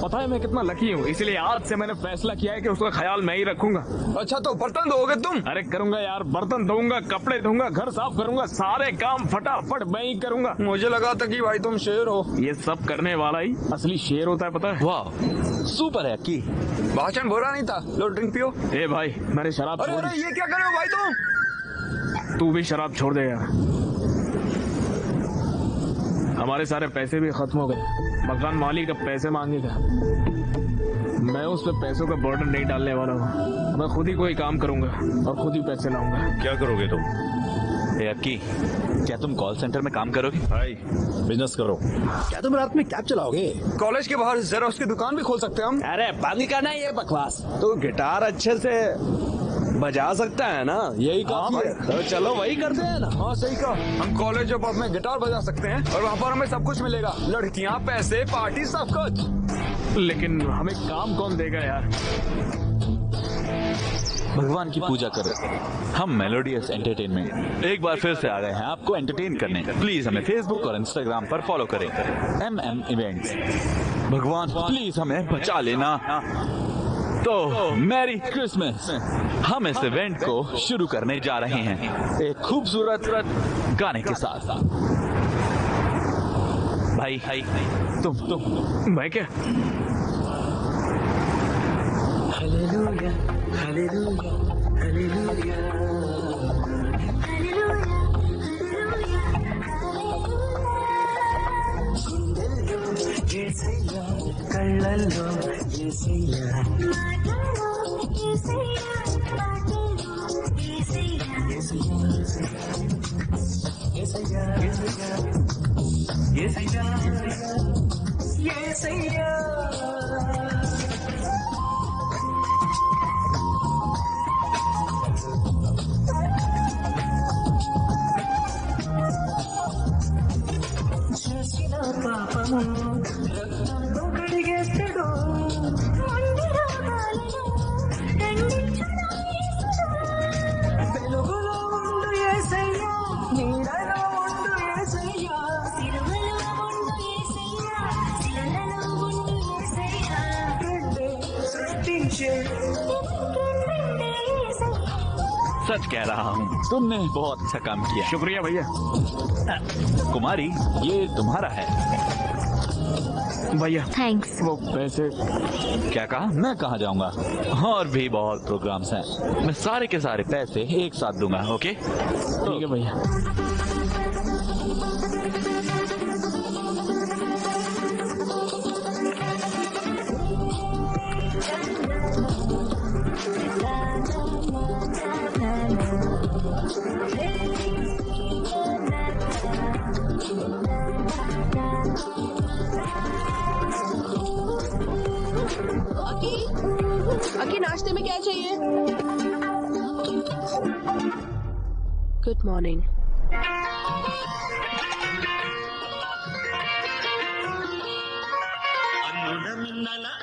पता है मैं कितना लकी हूँ, इसलिए आज से मैंने फैसला किया है कि उसका ख्याल मैं ही रखूंगा। अच्छा तो बर्तन धोगे तुम? अरे करूंगा यार, बर्तन धोऊंगा, कपड़े धोऊंगा, घर साफ करूंगा, सारे काम फटाफट मैं ही करूंगा। मुझे लगा था कि भाई तुम शेर हो। ये सब करने वाला ही असली शेर होता है, पता है? वाह सुपर है की। भाषण बुरा नहीं था। लो ड्रिंक पियो। ए भाई मैंने शराब अरे छोड़ अरे दी। ये क्या कर रहे हो भाई तुम? तू भी शराब छोड़ दे यार। हमारे सारे पैसे भी खत्म हो गए, मकान मालिक अब पैसे मांगेगा। मैं उस पे पैसों का बर्डन नहीं डालने वाला हूँ। मैं खुद ही कोई काम करूंगा और खुद ही पैसे लाऊंगा। क्या करोगे तुम? अक्की, क्या तुम कॉल सेंटर में काम करोगे? भाई बिजनेस करो। क्या तुम रात में कैब चलाओगे? कॉलेज के बाहर जेरोक्स की दुकान भी खोल सकते हैं हम। अरे बंद करना ये बकवास। तो गिटार अच्छे से बजा सकता है ना, यही काफी है। तो चलो वही करते हैं ना। हाँ सही कहा, हम कॉलेज ऑफ में गिटार बजा सकते हैं और वहाँ पर हमें सब कुछ मिलेगा, लड़कियाँ, पैसे, पार्टी, सब कुछ। लेकिन हमें काम कौन देगा यार? भगवान की पूजा करो। हम मेलोडियस एंटरटेनमेंट एक बार फिर से आ गए हैं आपको एंटरटेन करने। प्लीज हमें फेसबुक और इंस्टाग्राम पर फॉलो करें, MM इवेंट्स। भगवान प्लीज हमें बचा लेना। तो मैरी क्रिसमस। हम इस इवेंट को शुरू करने जा रहे हैं एक खूबसूरत गाने के साथ। भाई तुम मैं क्या? हालेलुया हालेलुया हालेलुया యేసయ్యా కళ్ళల్లో యేసయ్యా యేసయ్యా యేసయ్యా యేసయ్యా सच कह रहा हूँ, तुमने बहुत अच्छा काम किया। शुक्रिया भैया। कुमारी, ये तुम्हारा है। भैया थैंक्स। वो पैसे। क्या कहा? मैं कहाँ जाऊंगा? और भी बहुत प्रोग्राम्स हैं। मैं सारे के सारे पैसे एक साथ दूंगा। ओके? ठीक है भैया। अकी नाश्ते में क्या चाहिए? Good morning.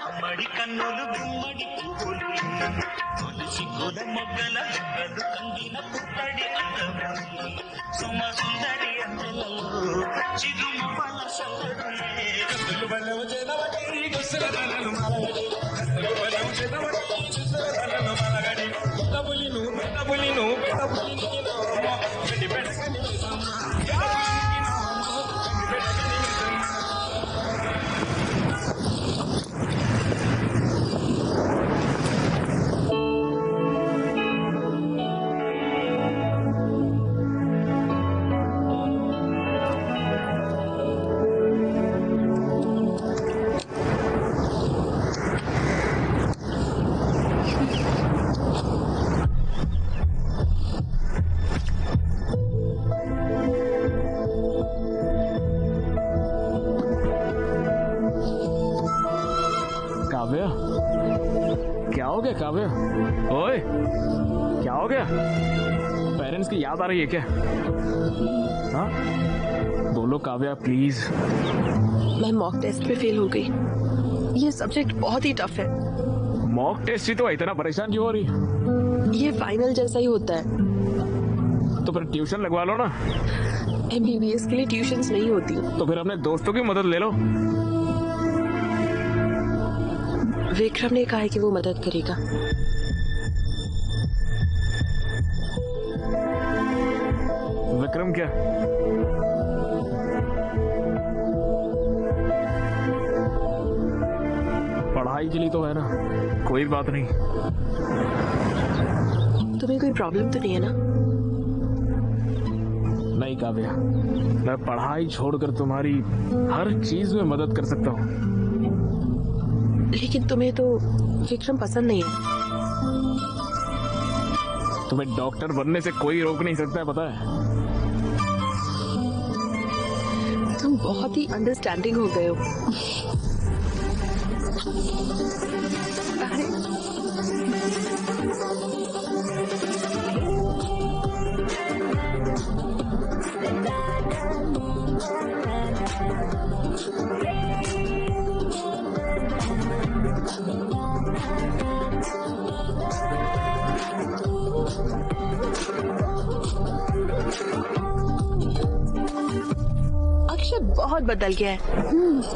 అమ్మడి కన్నులు గుమ్మడి పువ్వులు తొలిసి గుల మొగ్గల బుగ్గలు కందిన పుట్టడి అందములు సుమ సుందరి అందెలలో చిరుము వల సందడులే కన్నులు బలవ జనవటి గుసల బలలు మలగడి కన్నులు బలవ జనవటి గుసల బలలు మలగడి కబులిను కబులిను కబులిను గడి బెడకని సమ్మ काव्या, क्या हो गया काव्या? ओए, क्या हो गया? पेरेंट्स की याद आ रही है क्या? हाँ? बोलो काव्या प्लीज। मैं मॉक टेस्ट में फेल हो गई। ये सब्जेक्ट बहुत ही टफ है। मॉक टेस्ट ही तो इतना परेशान क्यों हो रही? ये फाइनल जैसा ही होता है। तो फिर ट्यूशन लगवा लो ना। MBBS के लिए ट्यूशंस नहीं होती। तो फिर अपने दोस्तों की मदद ले लो। विक्रम ने कहा है कि वो मदद करेगा। विक्रम क्या? पढ़ाई के लिए तो है ना, कोई बात नहीं। तुम्हें कोई प्रॉब्लम तो नहीं है ना? नहीं काव्या, मैं पढ़ाई छोड़कर तुम्हारी हर चीज में मदद कर सकता हूँ। लेकिन तुम्हें तो विक्रम पसंद नहीं है। तुम्हें डॉक्टर बनने से कोई रोक नहीं सकता है, पता है? तुम बहुत ही अंडरस्टैंडिंग हो गए हो। अरे अक्षय बहुत बदल गया है।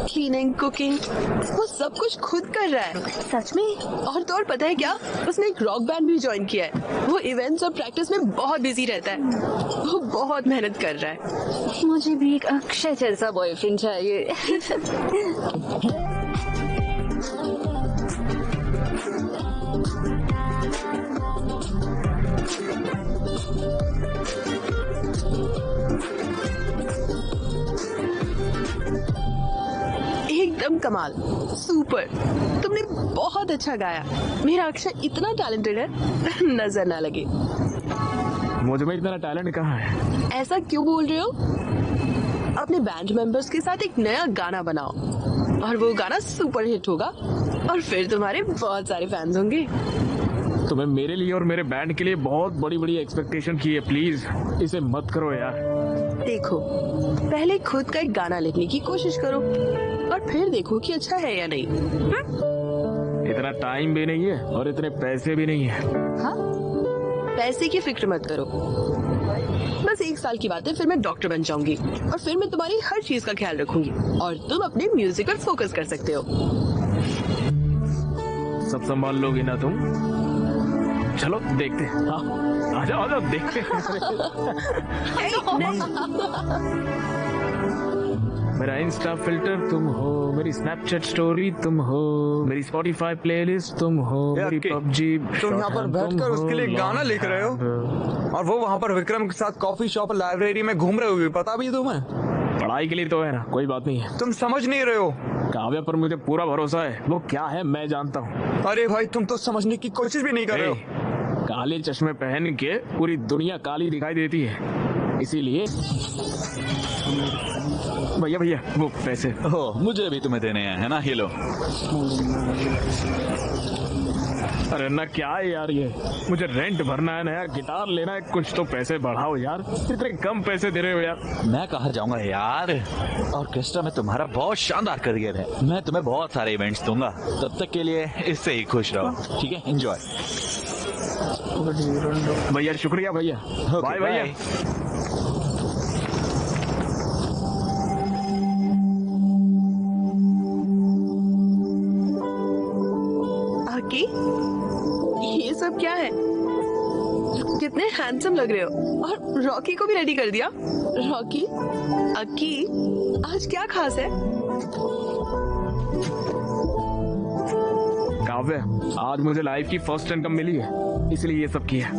क्लीनिंग, कुकिंग, वो सब कुछ खुद कर रहा है। सच में? और तो और पता है क्या, उसने एक रॉक बैंड भी ज्वाइन किया है। वो इवेंट्स और प्रैक्टिस में बहुत बिजी रहता है। वो बहुत मेहनत कर रहा है। मुझे भी एक अक्षय जैसा बॉयफ्रेंड चाहिए। एकदम कमाल, सुपर। तुमने बहुत अच्छा गाया। मेरा अक्षय इतना टैलेंटेड है, नजर ना लगे। मुझ में इतना टैलेंट कहाँ है? ऐसा क्यों बोल रहे हो? अपने बैंड मेंबर्स के साथ एक नया गाना बनाओ और वो गाना सुपर हिट होगा और फिर तुम्हारे बहुत सारे फैंस होंगे। तुम्हें मेरे लिए और मेरे बैंड के लिए बहुत बड़ी बड़ी एक्सपेक्टेशन की है। प्लीज इसे मत करो यार। देखो, पहले खुद का एक गाना लिखने की कोशिश करो और फिर देखो कि अच्छा है या नहीं। इतना टाइम भी नहीं है और इतने पैसे भी नहीं है। हाँ? पैसे की फिक्र मत करो। बस 1 साल की बात है, फिर मैं डॉक्टर बन जाऊंगी और फिर मैं तुम्हारी हर चीज का ख्याल रखूंगी और तुम अपने म्यूजिक पर फोकस कर सकते हो। सब संभाल लोगी ना तुम? चलो देखते हैं। हाँ आ जाओ देखते हैं। मेरा इंस्टा फिल्टर तुम हो, मेरी स्नैपचैट स्टोरी तुम हो, मेरी स्पॉटिफाई प्लेलिस्ट तुम हो, मेरी पबजी। तुम यहाँ पर बैठकर उसके लिए गाना लिख रहे हो और वो वहाँ पर विक्रम के साथ कॉफी शॉप लाइब्रेरी में घूम रहे हो, पता भी तुम्हें? पढ़ाई के लिए तो है ना, कोई बात नहीं है। तुम समझ नहीं रहे हो। काव्या पर मुझे पूरा भरोसा है, वो क्या है मैं जानता हूँ। अरे भाई तुम तो समझने की कोशिश भी नहीं कर रहे हो। काले चश्मे पहन के पूरी दुनिया काली दिखाई देती है, इसीलिए। भैया भैया वो पैसे। ओह मुझे भी तुम्हें देने हैं, है ना? ये लो। अरे ना क्या है यार, ये मुझे रेंट भरना है, नया गिटार लेना है, कुछ तो पैसे बढ़ाओ यार, इतने कम पैसे दे रहे हो यार। मैं कहाँ जाऊंगा यार, ऑर्केस्ट्रा में तुम्हारा बहुत शानदार करियर है, मैं तुम्हें बहुत सारे इवेंट्स दूंगा, तब तक के लिए इससे ही खुश रहो, ठीक है? एंजॉय। भैया शुक्रिया भैया, बाय भैया। आकी, ये सब क्या है? कितने हैंडसम लग रहे हो, और रॉकी को भी रेडी कर दिया। रॉकी, अक्की, आज क्या खास है? काव्य, आज मुझे लाइफ की फर्स्ट इनकम मिली है, इसलिए ये सब किया।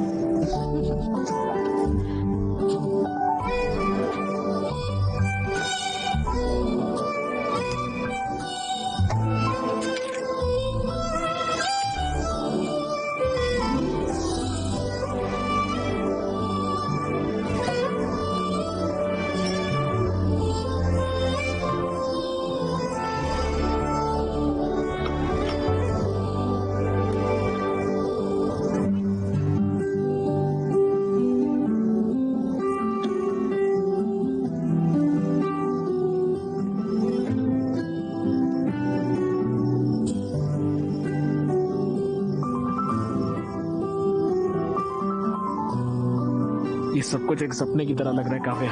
ये सब कुछ एक सपने की तरह लग रहा है काव्या,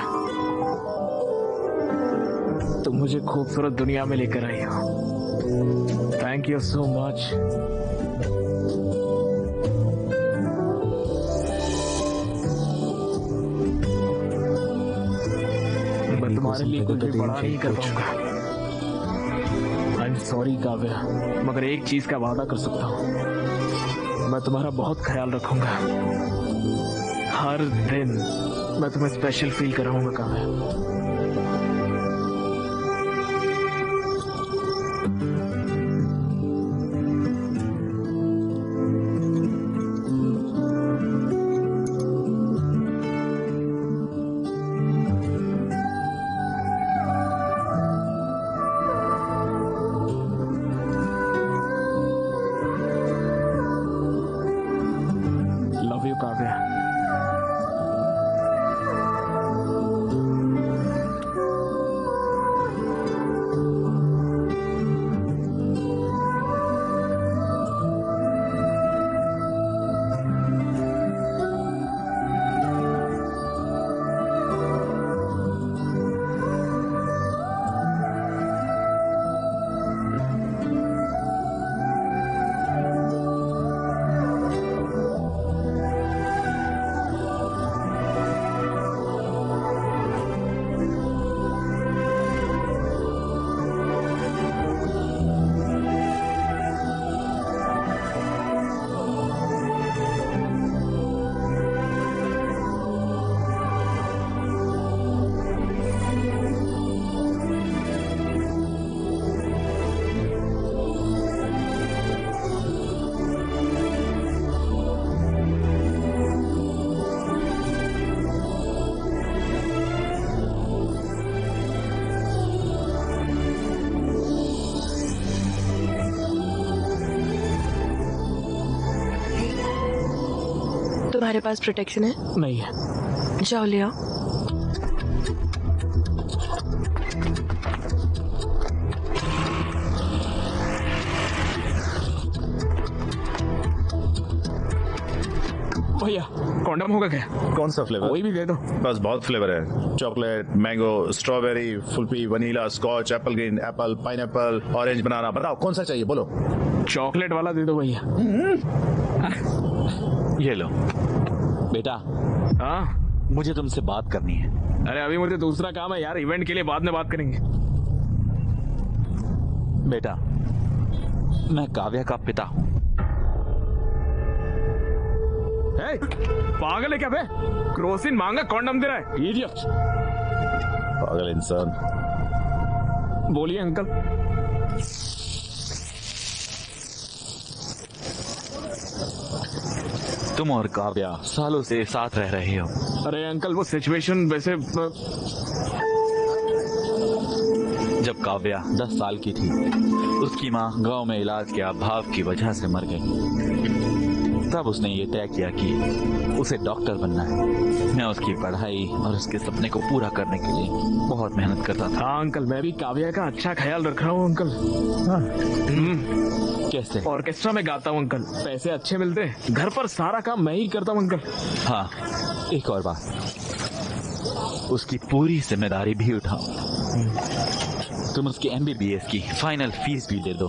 तुम मुझे खूबसूरत दुनिया में लेकर आई हो। Thank you so much. मैं तुम्हारे लिए कुछ भी बड़ा नहीं कर पाऊंगा। आई एम सॉरी काव्या, मगर एक चीज का वादा कर सकता हूँ, मैं तुम्हारा बहुत ख्याल रखूंगा। हर दिन मैं तुम्हें स्पेशल फील कराऊंगा काव्या। Love you Kavya. तुम्हारे पास प्रोटेक्शन है? नहीं है। जाओ ले आओ। भैया कॉन्डम होगा क्या? कौन सा फ्लेवर? कोई भी दे दो। बस बहुत फ्लेवर है, चॉकलेट, मैंगो, स्ट्रॉबेरी, फुल्फी, vanilla, scotch, apple green, apple, pineapple, orange, banana. बताओ कौन सा चाहिए, बोलो। चॉकलेट वाला दे दो भैया। ये लो बेटा। हाँ, मुझे तुमसे बात करनी है। अरे अभी मुझे दूसरा काम है यार, इवेंट के लिए बाद में बात करेंगे। बेटा, मैं काव्या का पिता हूँ। पागल है क्या बे? क्रोसिन मांगा कॉन्डम दे रहा है, इडियट। पागल इंसान। बोलिए अंकल। तुम और काव्या सालों से साथ रह रहे हो। अरे अंकल, वो सिचुएशन वैसे जब काव्या 10 साल की थी, उसकी माँ गांव में इलाज के अभाव की वजह से मर गई। तब उसने ये तय किया कि उसे डॉक्टर बनना है। मैं उसकी पढ़ाई और उसके सपने को पूरा करने के लिए बहुत मेहनत करता था। हाँ अंकल, मैं भी काव्या का अच्छा ख्याल रख रहा हूँ अंकल। कैसे? ऑर्केस्ट्रा में गाता हूँ अंकल, पैसे अच्छे मिलते हैं। घर पर सारा काम मैं ही करता हूँ अंकल। हाँ, एक और बात, उसकी पूरी जिम्मेदारी भी उठाओ। तुम उसकी MBBS की फाइनल फीस भी दे दो।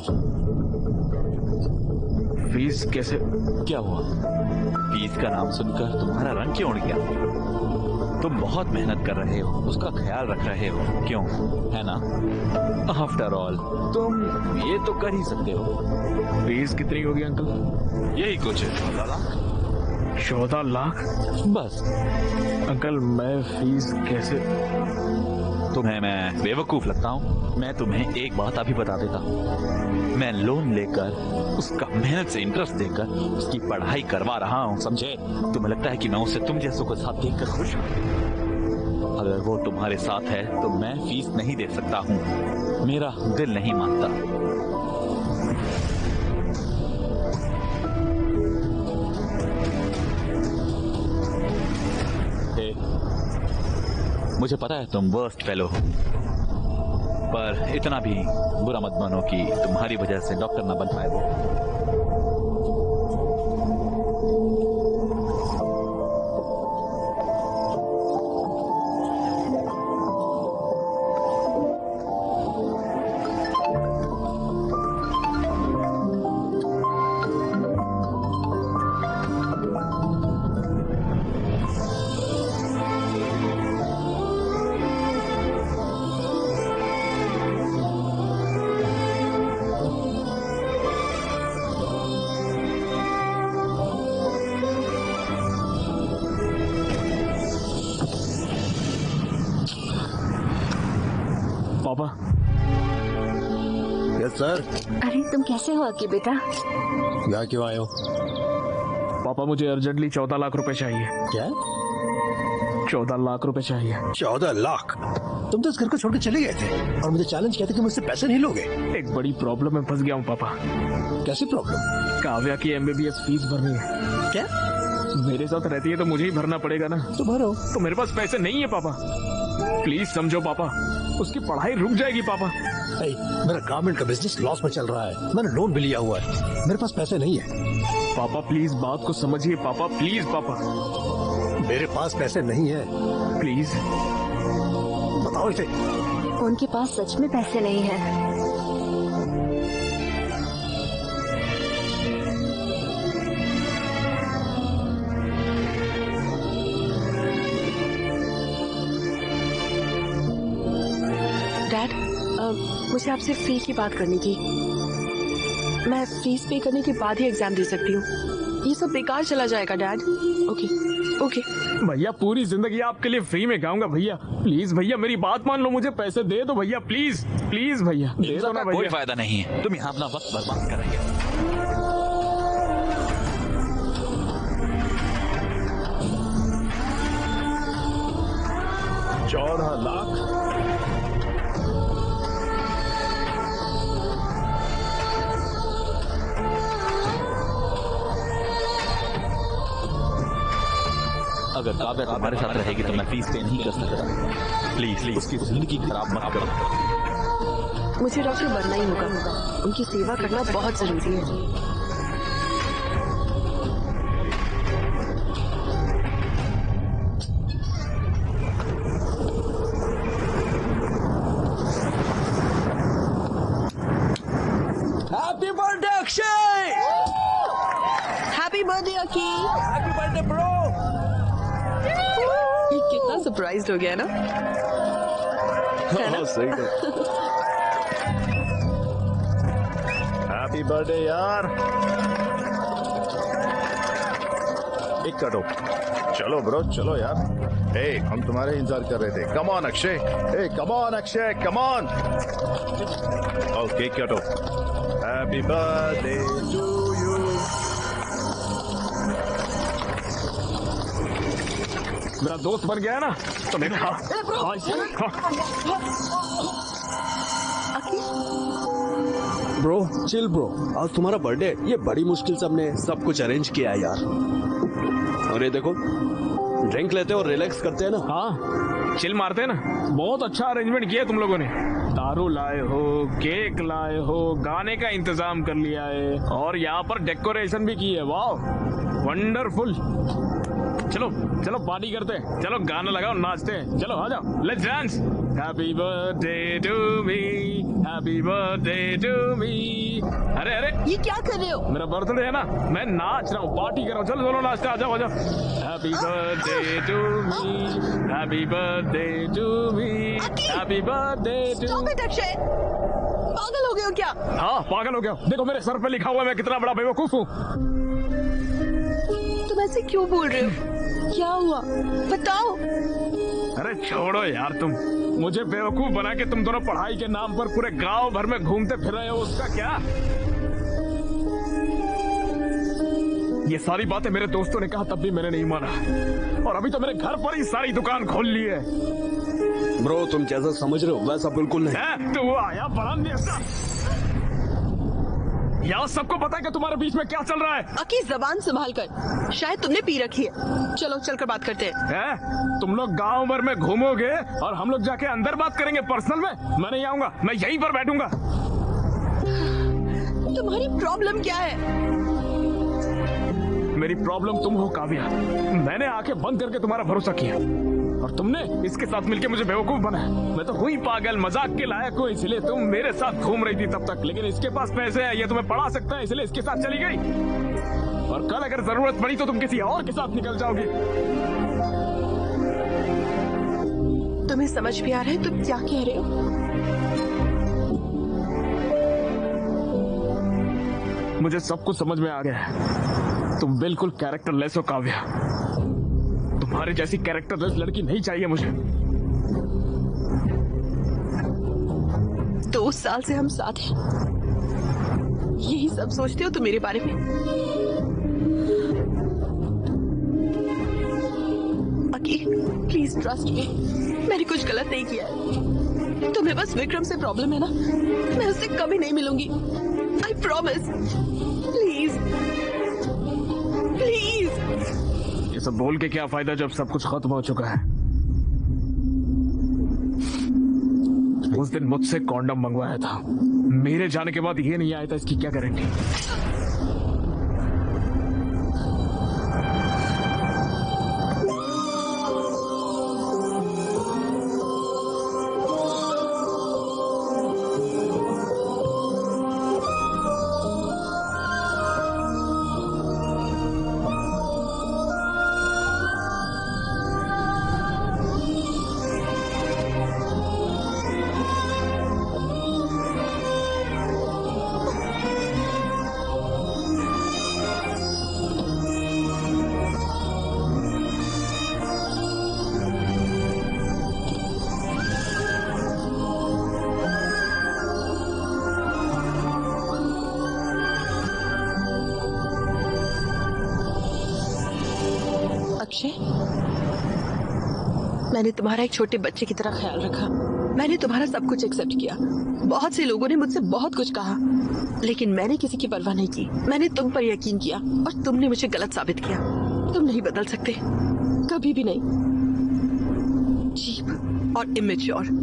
फीस कैसे? क्या हुआ? फीस का नाम सुनकर तुम्हारा रंग क्यों उड़ गया? तुम बहुत मेहनत कर रहे हो, उसका ख्याल रख रहे हो, क्यों? है ना? आफ्टर ऑल तुम ये तो कर ही सकते हो। फीस कितनी होगी अंकल? यही कुछ 14 लाख। 14 लाख? बस। अंकल, मैं फीस कैसे? तुम्हें मैं बेवकूफ लगता हूँ? मैं तुम्हें एक बात अभी बता देता हूँ। मैं लोन लेकर, उसका मेहनत से इंटरेस्ट देकर उसकी पढ़ाई करवा रहा हूँ, समझे? तुम्हें लगता है कि मैं उसे तुम जैसों को साथ देखकर खुश हूँ? अगर वो तुम्हारे साथ है तो मैं फीस नहीं दे सकता हूँ। मेरा दिल नहीं मानता। मुझे पता है तुम वर्स्ट फेलो हो, पर इतना भी बुरा मत मानो कि तुम्हारी वजह से डॉक्टर ना बन पाए वो। पापा। Yes sir. अरे तुम कैसे हो अक्की बेटा? यहाँ क्यों आए हो? पापा, मुझे अर्जेंटली 14 लाख रुपए चाहिए। क्या? 14 लाख रुपए चाहिए। 14 लाख? तुम तो इस घर को छोड़ के चले गए थे और मुझे चैलेंज किया था कि मुझसे पैसे नहीं लोगे। एक बड़ी प्रॉब्लम में फंस गया हूँ पापा। कैसी प्रॉब्लम? काव्या की MBBS फीस भरनी है। क्या? मेरे साथ रहती है तो मुझे ही भरना पड़ेगा ना। तो भरो। तो मेरे पास पैसे नहीं है पापा। प्लीज समझो पापा, उसकी पढ़ाई रुक जाएगी पापा। मेरा गारमेंट का बिजनेस लॉस में चल रहा है, मैंने लोन भी लिया हुआ है, मेरे पास पैसे नहीं है। पापा प्लीज बात को समझिए पापा, प्लीज पापा। मेरे पास पैसे नहीं है। प्लीज बताओ इसे। उनके पास सच में पैसे नहीं है। डैड, मुझे आपसे फी की बात करनी थी। मैं फीस पे करने के बाद ही एग्जाम दे सकती हूँ। ये सब बेकार चला जाएगा डैड। Okay okay. भैया, पूरी जिंदगी आपके लिए फ्री में गाऊंगा भैया। प्लीज भैया मेरी बात मान लो, मुझे पैसे दे दो भैया, प्लीज प्लीज भैया दे दो ना भैया। कोई फायदा नहीं है, तुम यहाँ अपना वक्त बर्बाद करेंगे। 14 लाख? अगर काव्या तुम्हारे साथ रहेगी तो मैं फीस पे नहीं कर सकता। प्लीज उसकी जिंदगी खराब मत करो। मुझे डॉक्टर बनना ही होगा, उनकी सेवा करना बहुत जरूरी है। Happy birthday Akshay. Birthday Aki. Happy birthday bro. कितना सरप्राइज्ड हो गया ना। हाँ, सही है। हैप्पी बर्थडे यार। एक कटो। चलो ब्रो चलो यार। ए हम तुम्हारे इंतजार कर रहे थे। Come on Akshay. ए come on Akshay come on. Okay कटो। Happy birthday to you. मेरा दोस्त बन गया है ना तो मैं खा ब्रो चिल ब्रो, आज तुम्हारा बर्थडे, ये बड़ी मुश्किल से हमने सब कुछ अरेंज किया है यार। और ये देखो, ड्रिंक लेते और रिलैक्स करते हैं ना। हाँ चिल मारते हैं ना। बहुत अच्छा अरेंजमेंट किया तुम लोगों ने। दारू लाए हो, केक लाए हो, गाने का इंतजाम कर लिया है और यहाँ पर डेकोरेशन भी की है। वाह वंडरफुल। चलो चलो पार्टी करते हैं। चलो गाना लगाओ नाचते हैं। चलो आ जाओ let's dance. Happy birthday to me, happy birthday to me. अरे अरे ये क्या कर रहे हो? मेरा बर्थडे है ना, मैं नाच रहा हूँ, पार्टी कर रहा हूँ। चलो चलो नाचते, आ जाओ आ जाओ। Happy birthday to me, happy birthday to me, happy birthday to. Stop it, Akshay. पागल हो गए हो क्या? हाँ पागल हो गया। देखो मेरे सर पे लिखा हुआ है मैं कितना बड़ा बेवकूफ हूँ। तुम ऐसे क्यों बोल रहे हो? क्या हुआ बताओ। अरे छोड़ो यार, तुम मुझे बेवकूफ बना के तुम दोनों पढ़ाई के नाम पर पूरे गांव भर में घूमते फिर रहे हो, उसका क्या? ये सारी बातें मेरे दोस्तों ने कहा तब भी मैंने नहीं माना और अभी तो मेरे घर पर ही सारी दुकान खोल ली है। ब्रो तुम जैसा समझ रहे हो वैसा बिल्कुल नहीं। तो वो आया बड़ा नेता। यहाँ सबको पता है कि तुम्हारे बीच में क्या चल रहा है। अकी जबान संभाल कर, शायद तुमने पी रखी है। चलो चलकर बात करते हैं। तुम लोग गांव भर में घूमोगे और हम लोग जाके अंदर बात करेंगे पर्सनल में। मैं नहीं आऊंगा, मैं यहीं पर बैठूंगा। तुम्हारी प्रॉब्लम क्या है? मेरी प्रॉब्लम तुम हो काव्या। मैंने आंखें बंद करके तुम्हारा भरोसा किया और तुमने इसके साथ मिलके मुझे बेवकूफ बनाया। मैं तो हुई पागल, मजाक के लायक हूँ, इसलिए तुम मेरे साथ घूम रही थी तब तक। लेकिन इसके पास पैसे है, ये तुम्हें पढ़ा सकता है, इसलिए इसके साथ चली गई। और कल अगर जरूरत पड़ी तो तुम किसी और के साथ निकल जाओगी। तुम्हें समझ भी आ रहा है तुम क्या कह रहे हो? मुझे सब कुछ समझ में आ गया है। तुम बिल्कुल कैरेक्टरलेस हो काव्या। तुम्हारे जैसी कैरेक्टरलेस लड़की नहीं चाहिए मुझे। 2 साल से हम साथ हैं, यही सब सोचते हो तुम मेरे बारे में? अकी प्लीज ट्रस्ट मी, मैंने कुछ गलत नहीं किया है। तुम्हें बस विक्रम से प्रॉब्लम है ना, मैं उससे कभी नहीं मिलूंगी। I promise. Please please. ये सब बोल के क्या फायदा जब सब कुछ खत्म हो चुका है। उस दिन मुझसे कॉन्डम मंगवाया था, मेरे जाने के बाद ये नहीं आया था, इसकी क्या गारंटी? अक्षय, मैंने तुम्हारा एक छोटे बच्चे की तरह ख्याल रखा। मैंने तुम्हारा सब कुछ एक्सेप्ट किया। बहुत से लोगों ने मुझसे बहुत कुछ कहा, लेकिन मैंने किसी की परवाह नहीं की। मैंने तुम पर यकीन किया और तुमने मुझे गलत साबित किया। तुम नहीं बदल सकते, कभी भी नहीं। चीप और इमेच्योर।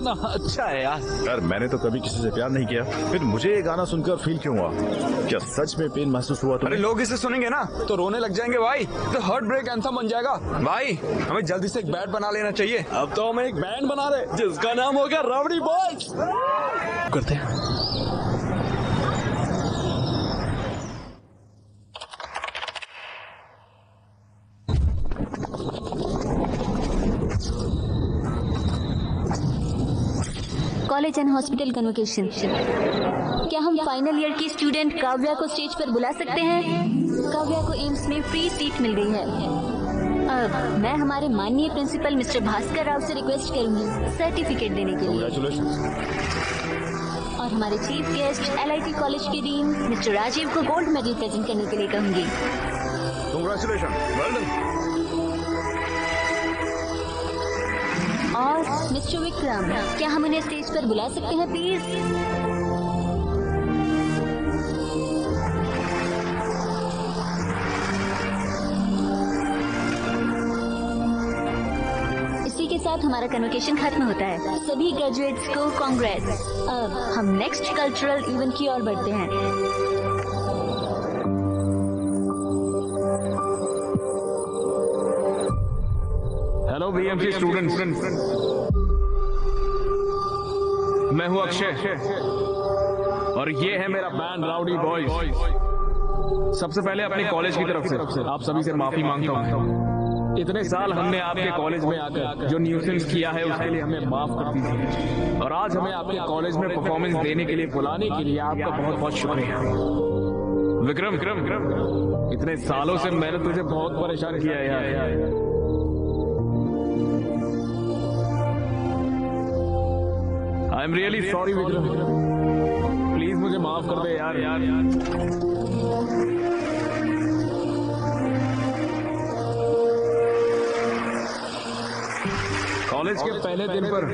कितना अच्छा है यार। यार मैंने तो कभी किसी से प्यार नहीं किया, फिर मुझे ये गाना सुनकर फील क्यों हुआ? क्या सच में पेन महसूस हुआ? अरे लोग इसे सुनेंगे ना तो रोने लग जाएंगे भाई, तो हार्ट ब्रेक एंथम बन जाएगा भाई। हमें जल्दी से एक बैंड बना लेना चाहिए। अब तो हम एक बैंड बना रहे जिसका नाम होगा रावड़ी बॉयज। करते हैं। College and hospital convocation. क्या हम फाइनल ईयर की स्टूडेंट काव्या को स्टेज पर बुला सकते हैं? काव्या को एम्स में फ्री सीट मिल गई है। अब मैं हमारे माननीय प्रिंसिपल मिस्टर भास्कर राव से रिक्वेस्ट करूंगी सर्टिफिकेट देने के लिए। और हमारे चीफ गेस्ट LIT कॉलेज के डीन मिस्टर राजीव को गोल्ड मेडल प्रेजेंट करने के लिए कहूंगी। और मिस्टर विक्रम, क्या हम उन्हें स्टेज पर बुला सकते हैं प्लीज? इसी के साथ हमारा कन्वोकेशन खत्म होता है। सभी ग्रेजुएट्स को कांग्रेट्स। अब हम नेक्स्ट कल्चरल इवेंट की ओर बढ़ते हैं। हेलो BMC स्टूडेंट्स, मैं हूं अक्षय और ये है मेरा बैंड राउडी बॉयज। सबसे पहले अपने कॉलेज की तरफ से आप सभी से माफी मांगता हूं। इतने साल हमने आपके कॉलेज में आकर जो न्यूसेंस किया है उसके लिए हमें माफ कर दीजिए। और आज हमें आपके कॉलेज में परफॉर्मेंस देने के लिए बुलाने के लिए आपका बहुत बहुत शुक्रिया। विक्रम, इतने सालों से मैंने तुझे बहुत परेशान किया है यार। I am really sorry Vikram, please मुझे माफ कर दे यार। कॉलेज के पहले दिन पर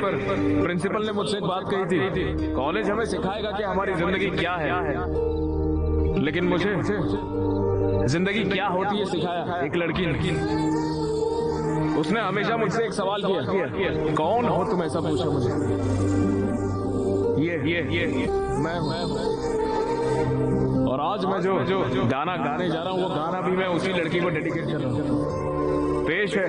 प्रिंसिपल ने मुझसे एक बात कही थी, कॉलेज हमें सिखाएगा कि हमारी जिंदगी क्या है, लेकिन मुझे जिंदगी क्या होती है सिखाया एक लड़की ने। उसने हमेशा मुझसे एक सवाल किया, कौन हो तुम, ऐसा पूछा मुझे। ये मैं और आज मैं जो गाना गाने जा रहा हूँ वो गाना भी मैं उसी लड़की को डेडिकेट कर रहा हूँ। पेश है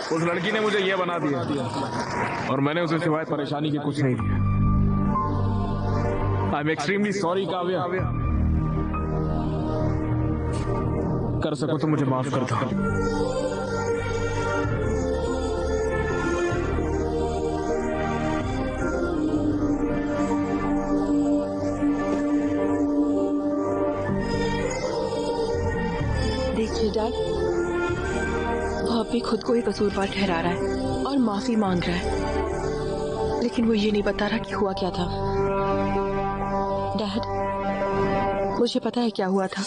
उस लड़की ने मुझे ये बना दिया और मैंने उसे सिवाय परेशानी के कुछ नहीं दिया। I am extremely sorry Kavya, कर सको तो मुझे माफ कर दो। देखिए डैड, वो अब भी खुद को ही कसूरवार ठहरा रहा है और माफी मांग रहा है, लेकिन वो ये नहीं बता रहा कि हुआ क्या था। डैड, मुझे पता है क्या हुआ था।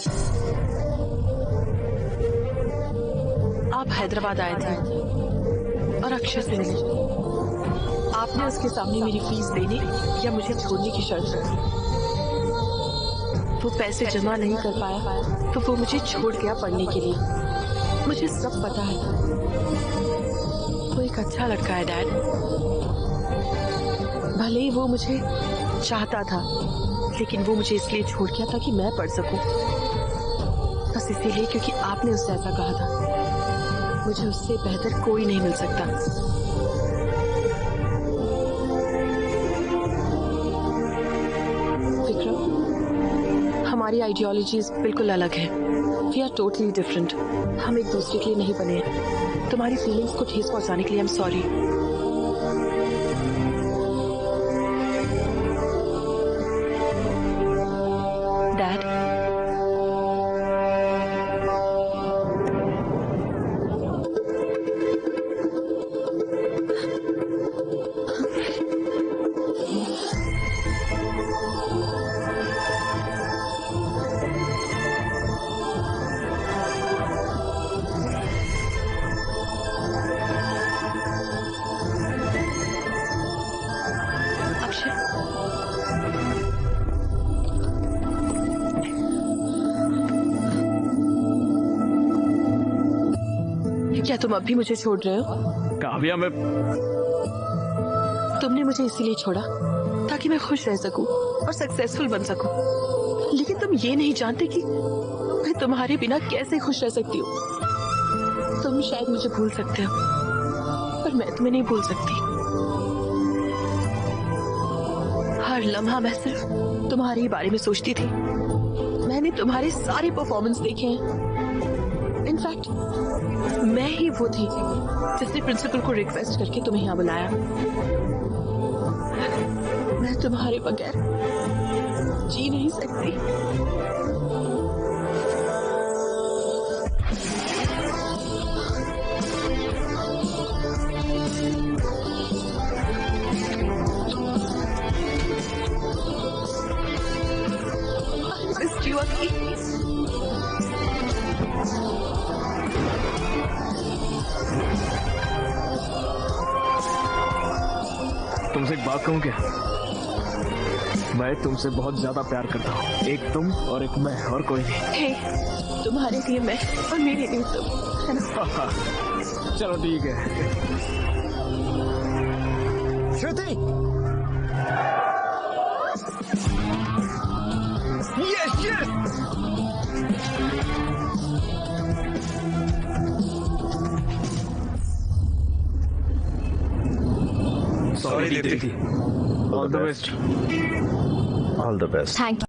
आप हैदराबाद आए थे और अक्षय से मिले। आपने उसके सामने मेरी फीस देने या मुझे छोड़ने की शर्त रखी। वो पैसे जमा नहीं कर पाया तो वो मुझे छोड़ गया पढ़ने के लिए। मुझे सब पता है। वो एक अच्छा लड़का है डैड। भले ही वो मुझे चाहता था, लेकिन वो मुझे इसलिए छोड़ गया था कि मैं पढ़ सकूं। बस इसीलिए क्योंकि आपने उससे ऐसा कहा था। मुझे उससे बेहतर कोई नहीं मिल सकता। विक्रम, हमारी आइडियोलॉजीज बिल्कुल अलग है। We are totally different. हम एक दूसरे के लिए नहीं बने हैं। तुम्हारी फीलिंग्स को ठेस पहुंचाने के लिए आई एम सॉरी। डैड, तुम अब भी मुझे छोड़ रहे हो? काव्या, मैं तुमने मुझे इसीलिए छोड़ा ताकि मैं खुश रह सकूं और सक्सेसफुल बन सकूं। लेकिन तुम ये नहीं जानते कि मैं तुम्हारे बिना कैसे खुश रह सकती हूँ। तुम शायद मुझे भूल सकते हो, पर मैं तुम्हें नहीं भूल सकती। हर लम्हा मैं सिर्फ तुम्हारे ही बारे में सोचती थी। मैंने तुम्हारे सारे परफॉर्मेंस देखे हैं। इनफैक्ट मैं ही वो थी जिसने प्रिंसिपल को रिक्वेस्ट करके तुम्हें यहाँ बुलाया। मैं तुम्हारे बगैर जी नहीं सकती। तुमसे एक बात कहूं क्या? मैं तुमसे बहुत ज्यादा प्यार करता हूँ। एक तुम और एक मैं, और कोई नहीं। हे, तुम्हारे लिए मैं और मेरे लिए तुम, है ना? चलो ठीक है। Shruti, yes yes. Sorry Deepti. All the best. All the best. Thank